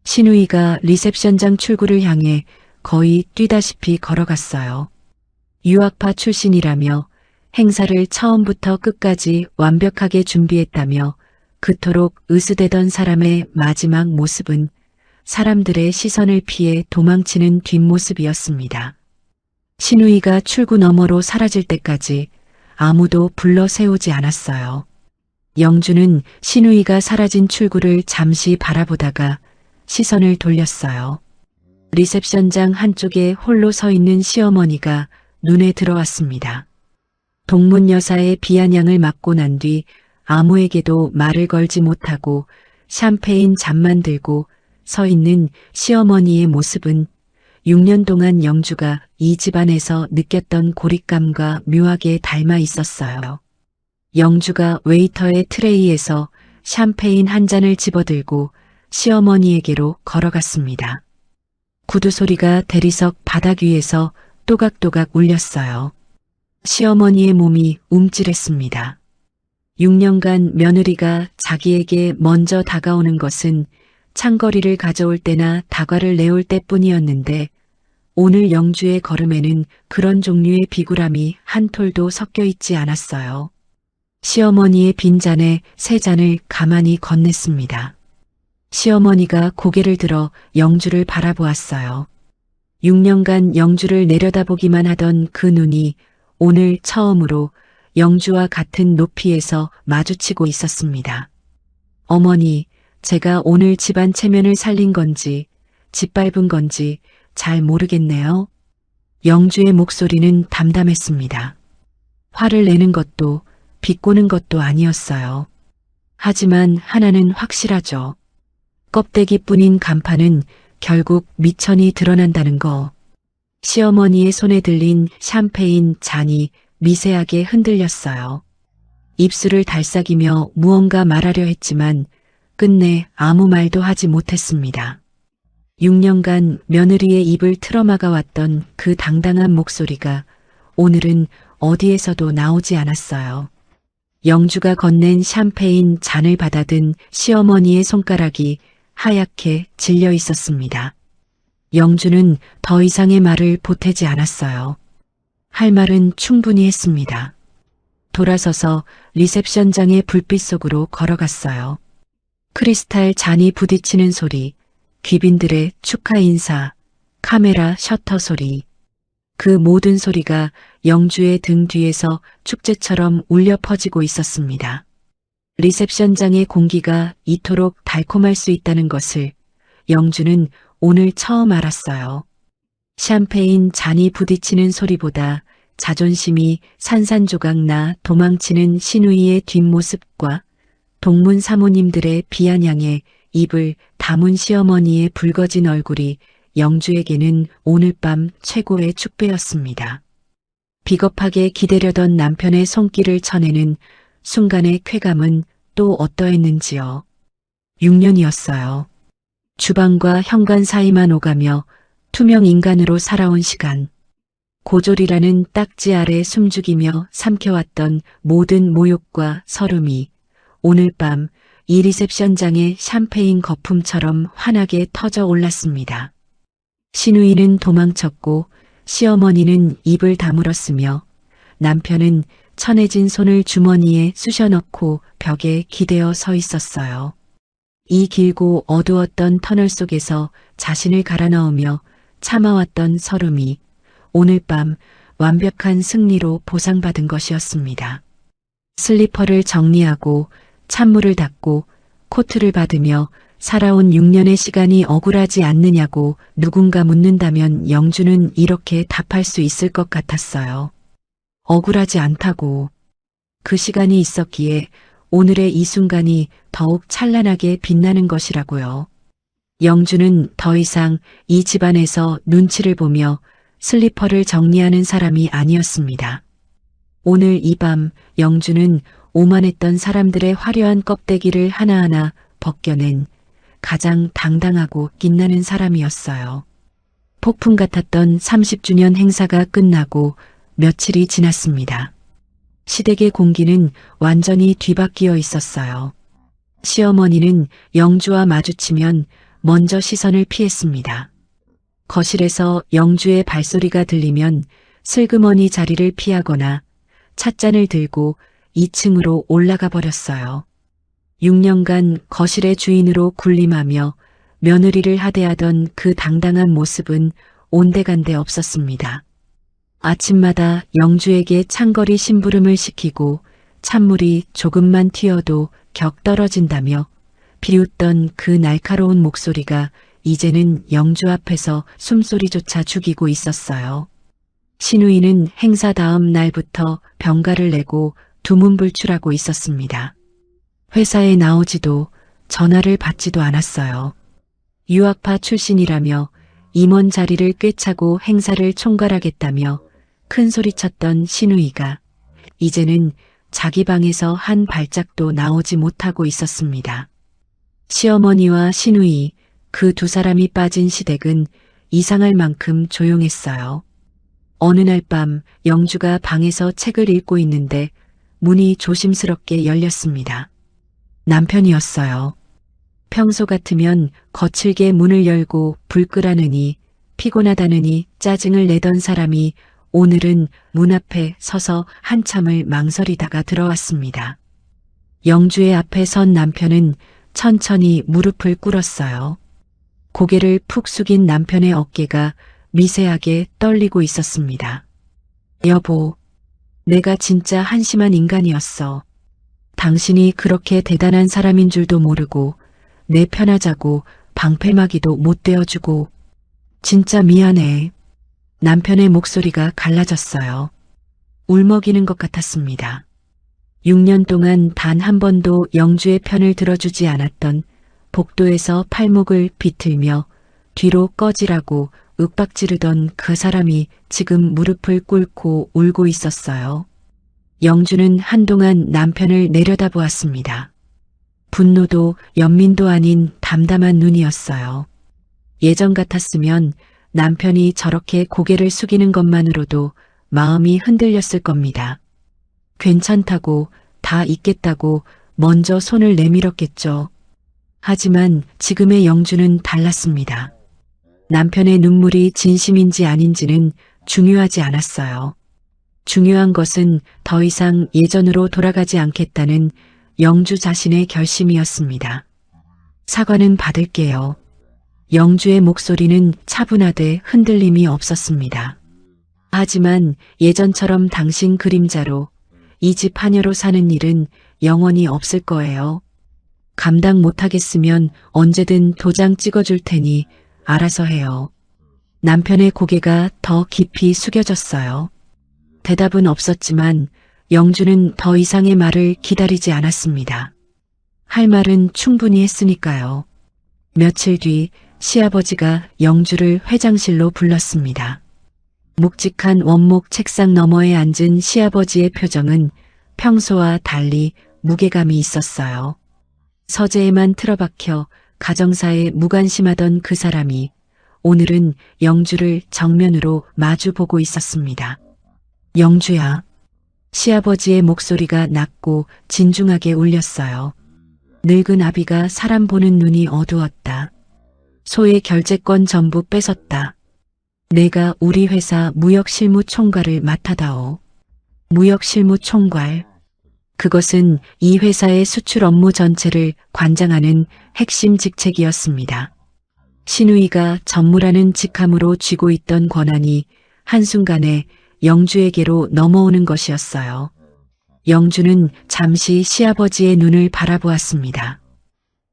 신우이가 리셉션장 출구를 향해 거의 뛰다시피 걸어갔어요. 유학파 출신이라며 행사를 처음부터 끝까지 완벽하게 준비했다며 그토록 으스대던 사람의 마지막 모습은 사람들의 시선을 피해 도망치는 뒷모습이었습니다. 신우이가 출구 너머로 사라질 때까지 아무도 불러 세우지 않았어요. 영주는 신우이가 사라진 출구를 잠시 바라보다가 시선을 돌렸어요. 리셉션장 한쪽에 홀로 서 있는 시어머니가 눈에 들어왔습니다. 동문 여사의 비아냥을 맞고 난 뒤 아무에게도 말을 걸지 못하고 샴페인 잔만 들고 서 있는 시어머니의 모습은 6년 동안 영주가 이 집안에서 느꼈던 고립감과 묘하게 닮아 있었어요. 영주가 웨이터의 트레이에서 샴페인 한 잔을 집어들고 시어머니에게로 걸어갔습니다. 구두 소리가 대리석 바닥 위에서 또각또각 울렸어요. 시어머니의 몸이 움찔했습니다. 6년간 며느리가 자기에게 먼저 다가오는 것은 창거리를 가져올 때나 다과를 내올 때뿐이었는데 오늘 영주의 걸음에는 그런 종류의 비굴함이 한 톨도 섞여 있지 않았어요. 시어머니의 빈잔에 세 잔을 가만히 건넸습니다. 시어머니가 고개를 들어 영주를 바라보았어요. 6년간 영주를 내려다보기만 하던 그 눈이 오늘 처음으로 영주와 같은 높이에서 마주치고 있었습니다. 어머니, 제가 오늘 집안 체면을 살린 건지 짓밟은 건지 잘 모르겠네요. 영주의 목소리는 담담했습니다. 화를 내는 것도 비꼬는 것도 아니었어요. 하지만 하나는 확실하죠. 껍데기뿐인 간판은 결국 미천이 드러난다는 거. 시어머니의 손에 들린 샴페인 잔이 미세하게 흔들렸어요. 입술을 달싹이며 무언가 말하려 했지만 끝내 아무 말도 하지 못했습니다. 6년간 며느리의 입을 틀어막아 왔던 그 당당한 목소리가 오늘은 어디에서도 나오지 않았어요. 영주가 건넨 샴페인 잔을 받아든 시어머니의 손가락이 하얗게 질려 있었습니다. 영주는 더 이상의 말을 보태지 않았어요. 할 말은 충분히 했습니다. 돌아서서 리셉션장의 불빛 속으로 걸어갔어요. 크리스탈 잔이 부딪히는 소리, 귀빈들의 축하 인사, 카메라 셔터 소리. 그 모든 소리가 영주의 등 뒤에서 축제처럼 울려 퍼지고 있었습니다. 리셉션장의 공기가 이토록 달콤할 수 있다는 것을 영주는 오늘 처음 알았어요. 샴페인 잔이 부딪히는 소리보다 자존심이 산산조각 나 도망치는 신우이의 뒷모습과 동문 사모님들의 비아냥에 입을 다문 시어머니의 붉어진 얼굴이 영주에게는 오늘 밤 최고의 축배였습니다. 비겁하게 기대려던 남편의 손길을 쳐내는 순간의 쾌감은 또 어떠했는지요. 6년이었어요. 주방과 현관 사이만 오가며 투명 인간으로 살아온 시간. 고졸이라는 딱지 아래 숨죽이며 삼켜왔던 모든 모욕과 서름이 오늘 밤 이 리셉션장의 샴페인 거품처럼 환하게 터져 올랐습니다. 신우이는 도망쳤고 시어머니는 입을 다물었으며 남편은 천해진 손을 주머니에 쑤셔넣고 벽에 기대어 서 있었어요. 이 길고 어두웠던 터널 속에서 자신을 갈아넣으며 참아왔던 서름이 오늘 밤 완벽한 승리로 보상받은 것이었습니다. 슬리퍼를 정리하고 찬물을 닦고 코트를 받으며 살아온 6년의 시간이 억울하지 않느냐고 누군가 묻는다면 영주는 이렇게 답할 수 있을 것 같았어요. 억울하지 않다고. 그 시간이 있었기에 오늘의 이 순간이 더욱 찬란하게 빛나는 것이라고요. 영주는 더 이상 이 집안에서 눈치를 보며 슬리퍼를 정리하는 사람이 아니었습니다. 오늘 이 밤 영주는 오만했던 사람들의 화려한 껍데기를 하나하나 벗겨낸 가장 당당하고 빛나는 사람이었어요. 폭풍 같았던 30주년 행사가 끝나고 며칠이 지났습니다. 시댁의 공기는 완전히 뒤바뀌어 있었어요. 시어머니는 영주와 마주치면 먼저 시선을 피했습니다. 거실에서 영주의 발소리가 들리면 슬그머니 자리를 피하거나 찻잔을 들고 2층으로 올라가 버렸어요. 6년간 거실의 주인으로 군림하며 며느리를 하대하던 그 당당한 모습은 온데간데 없었습니다. 아침마다 영주에게 찬거리 심부름을 시키고 찬물이 조금만 튀어도 격 떨어진다며 비웃던 그 날카로운 목소리가 이제는 영주 앞에서 숨소리조차 죽이고 있었어요. 신우이는 행사 다음 날부터 병가를 내고 두문불출하고 있었습니다. 회사에 나오지도 전화를 받지도 않았어요. 유학파 출신이라며 임원 자리를 꿰차고 행사를 총괄하겠다며 큰소리쳤던 신우이가 이제는 자기 방에서 한 발짝도 나오지 못하고 있었습니다. 시어머니와 신우이 그 두 사람이 빠진 시댁은 이상할 만큼 조용했어요. 어느 날 밤 영주가 방에서 책을 읽고 있는데 문이 조심스럽게 열렸습니다. 남편이었어요. 평소 같으면 거칠게 문을 열고 불 끄라느니 피곤하다느니 짜증을 내던 사람이 오늘은 문 앞에 서서 한참을 망설이다가 들어왔습니다. 영주의 앞에 선 남편은 천천히 무릎을 꿇었어요. 고개를 푹 숙인 남편의 어깨가 미세하게 떨리고 있었습니다. 여보, 내가 진짜 한심한 인간이었어. 당신이 그렇게 대단한 사람인 줄도 모르고 내 편하자고 방패막이도 못 되어주고 진짜 미안해. 남편의 목소리가 갈라졌어요. 울먹이는 것 같았습니다. 6년 동안 단 한 번도 영주의 편을 들어주지 않았던 복도에서 팔목을 비틀며 뒤로 꺼지라고 윽박지르던 그 사람이 지금 무릎을 꿇고 울고 있었어요. 영주는 한동안 남편을 내려다보았습니다. 분노도 연민도 아닌 담담한 눈이었어요. 예전 같았으면 남편이 저렇게 고개를 숙이는 것만으로도 마음이 흔들렸을 겁니다. 괜찮다고, 다 있겠다고 먼저 손을 내밀었겠죠. 하지만 지금의 영주는 달랐습니다. 남편의 눈물이 진심인지 아닌지는 중요하지 않았어요. 중요한 것은 더 이상 예전으로 돌아가지 않겠다는 영주 자신의 결심이었습니다. 사과는 받을게요. 영주의 목소리는 차분하되 흔들림이 없었습니다. 하지만 예전처럼 당신 그림자로 이 집 하녀로 사는 일은 영원히 없을 거예요. 감당 못하겠으면 언제든 도장 찍어줄 테니 알아서 해요. 남편의 고개가 더 깊이 숙여졌어요. 대답은 없었지만 영주는 더 이상의 말을 기다리지 않았습니다. 할 말은 충분히 했으니까요. 며칠 뒤 시아버지가 영주를 회장실로 불렀습니다. 묵직한 원목 책상 너머에 앉은 시아버지의 표정은 평소와 달리 무게감이 있었어요. 서재에만 틀어박혀 가정사에 무관심하던 그 사람이 오늘은 영주를 정면으로 마주보고 있었습니다. 영주야. 시아버지의 목소리가 낮고 진중하게 울렸어요. 늙은 아비가 사람 보는 눈이 어두웠다. 소의 결제권 전부 뺏었다. 내가 우리 회사 무역실무총괄을 맡아다오. 무역실무총괄. 그것은 이 회사의 수출 업무 전체를 관장하는 핵심 직책이었습니다. 신우이가 전무라는 직함으로 쥐고 있던 권한이 한순간에 영주에게로 넘어오는 것이었어요. 영주는 잠시 시아버지의 눈을 바라보았습니다.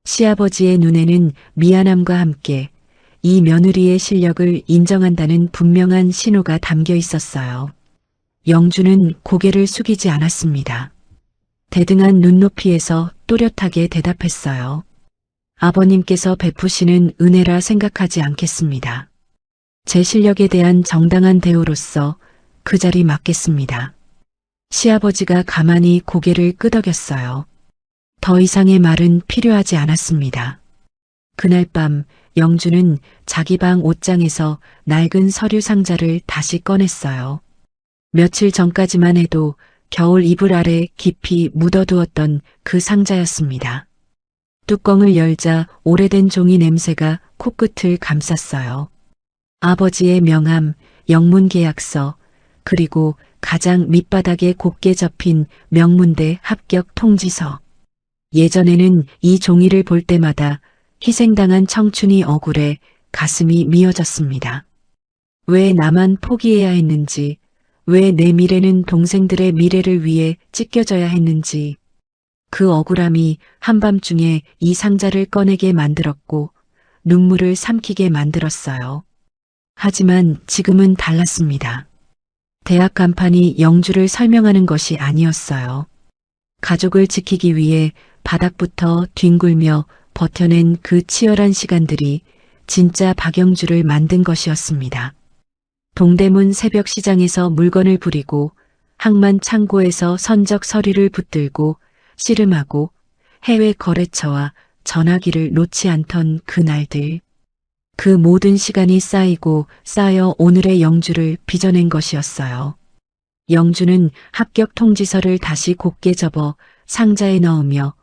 시아버지의 눈에는 미안함과 함께 이 며느리의 실력을 인정한다는 분명한 신호가 담겨 있었어요. 영주는 고개를 숙이지 않았습니다. 대등한 눈높이에서 또렷하게 대답했어요. 아버님께서 베푸시는 은혜라 생각하지 않겠습니다. 제 실력에 대한 정당한 대우로서 그 자리 맡겠습니다. 시아버지가 가만히 고개를 끄덕였어요. 더 이상의 말은 필요하지 않았습니다. 그날 밤 영주는 자기 방 옷장에서 낡은 서류 상자를 다시 꺼냈어요. 며칠 전까지만 해도 겨울 이불 아래 깊이 묻어두었던 그 상자였습니다. 뚜껑을 열자 오래된 종이 냄새가 코끝을 감쌌어요. 아버지의 명함, 영문 계약서, 그리고 가장 밑바닥에 곱게 접힌 명문대 합격 통지서. 예전에는 이 종이를 볼 때마다 희생당한 청춘이 억울해 가슴이 미어졌습니다. 왜 나만 포기해야 했는지, 왜 내 미래는 동생들의 미래를 위해 찢겨져야 했는지, 그 억울함이 한밤중에 이 상자를 꺼내게 만들었고 눈물을 삼키게 만들었어요. 하지만 지금은 달랐습니다. 대학 간판이 영주를 설명하는 것이 아니었어요. 가족을 지키기 위해 바닥부터 뒹굴며 버텨낸 그 치열한 시간들이 진짜 박영주를 만든 것이었습니다. 동대문 새벽 시장에서 물건을 부리고 항만 창고에서 선적 서류를 붙들고 씨름하고 해외 거래처와 전화기를 놓지 않던 그날들. 그 모든 시간이 쌓이고 쌓여 오늘의 영주를 빚어낸 것이었어요. 영주는 합격 통지서를 다시 곱게 접어 상자에 넣으며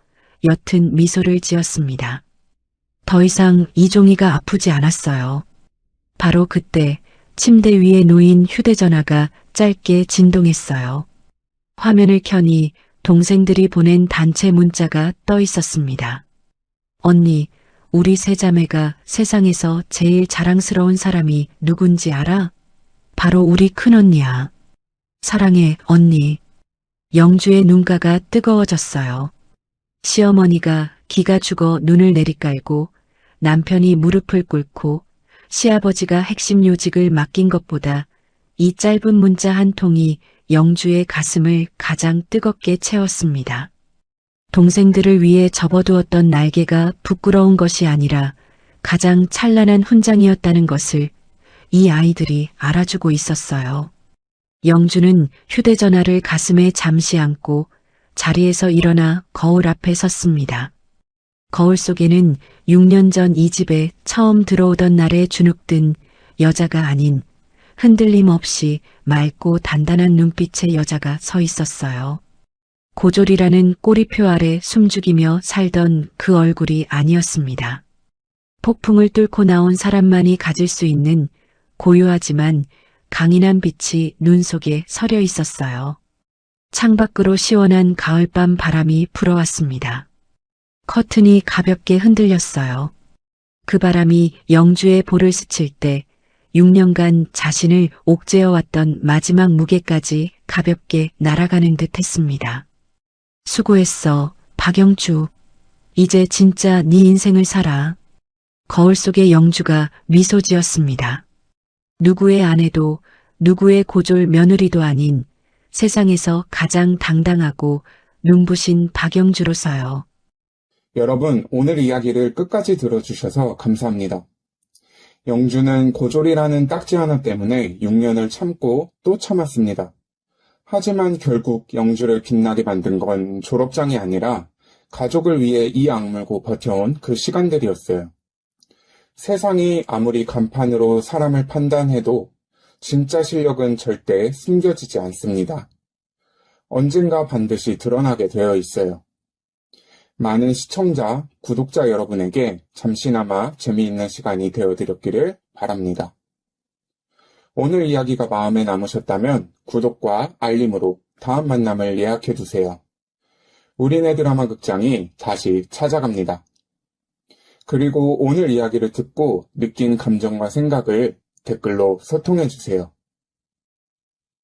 옅은 미소를 지었습니다. 더 이상 이종이가 아프지 않았어요. 바로 그때 침대 위에 놓인 휴대전화가 짧게 진동했어요. 화면을 켜니 동생들이 보낸 단체 문자가 떠 있었습니다. 언니, 우리 세 자매가 세상에서 제일 자랑스러운 사람이 누군지 알아? 바로 우리 큰언니야. 사랑해, 언니. 영주의 눈가가 뜨거워졌어요. 시어머니가 기가 죽어 눈을 내리깔고 남편이 무릎을 꿇고 시아버지가 핵심 요직을 맡긴 것보다 이 짧은 문자 한 통이 영주의 가슴을 가장 뜨겁게 채웠습니다. 동생들을 위해 접어두었던 날개가 부끄러운 것이 아니라 가장 찬란한 훈장이었다는 것을 이 아이들이 알아주고 있었어요. 영주는 휴대전화를 가슴에 잠시 안고 자리에서 일어나 거울 앞에 섰습니다. 거울 속에는 6년 전 이 집에 처음 들어오던 날에 주눅든 여자가 아닌 흔들림 없이 맑고 단단한 눈빛의 여자가 서 있었어요. 고졸이라는 꼬리표 아래 숨죽이며 살던 그 얼굴이 아니었습니다. 폭풍을 뚫고 나온 사람만이 가질 수 있는 고요하지만 강인한 빛이 눈 속에 서려 있었어요. 창밖으로 시원한 가을밤 바람이 불어왔습니다. 커튼이 가볍게 흔들렸어요. 그 바람이 영주의 볼을 스칠 때 6년간 자신을 옥죄어왔던 마지막 무게까지 가볍게 날아가는 듯 했습니다. 수고했어, 박영주. 이제 진짜 네 인생을 살아. 거울 속의 영주가 미소 지었습니다. 누구의 아내도 누구의 고졸 며느리도 아닌 세상에서 가장 당당하고 눈부신 박영주로서요. 여러분, 오늘 이야기를 끝까지 들어주셔서 감사합니다. 영주는 고졸이라는 딱지 하나 때문에 6년을 참고 또 참았습니다. 하지만 결국 영주를 빛나게 만든 건 졸업장이 아니라 가족을 위해 이 악물고 버텨온 그 시간들이었어요. 세상이 아무리 간판으로 사람을 판단해도 진짜 실력은 절대 숨겨지지 않습니다. 언젠가 반드시 드러나게 되어 있어요. 많은 시청자, 구독자 여러분에게 잠시나마 재미있는 시간이 되어드렸기를 바랍니다. 오늘 이야기가 마음에 남으셨다면 구독과 알림으로 다음 만남을 예약해두세요. 우리네 드라마 극장이 다시 찾아갑니다. 그리고 오늘 이야기를 듣고 느낀 감정과 생각을 댓글로 소통해주세요.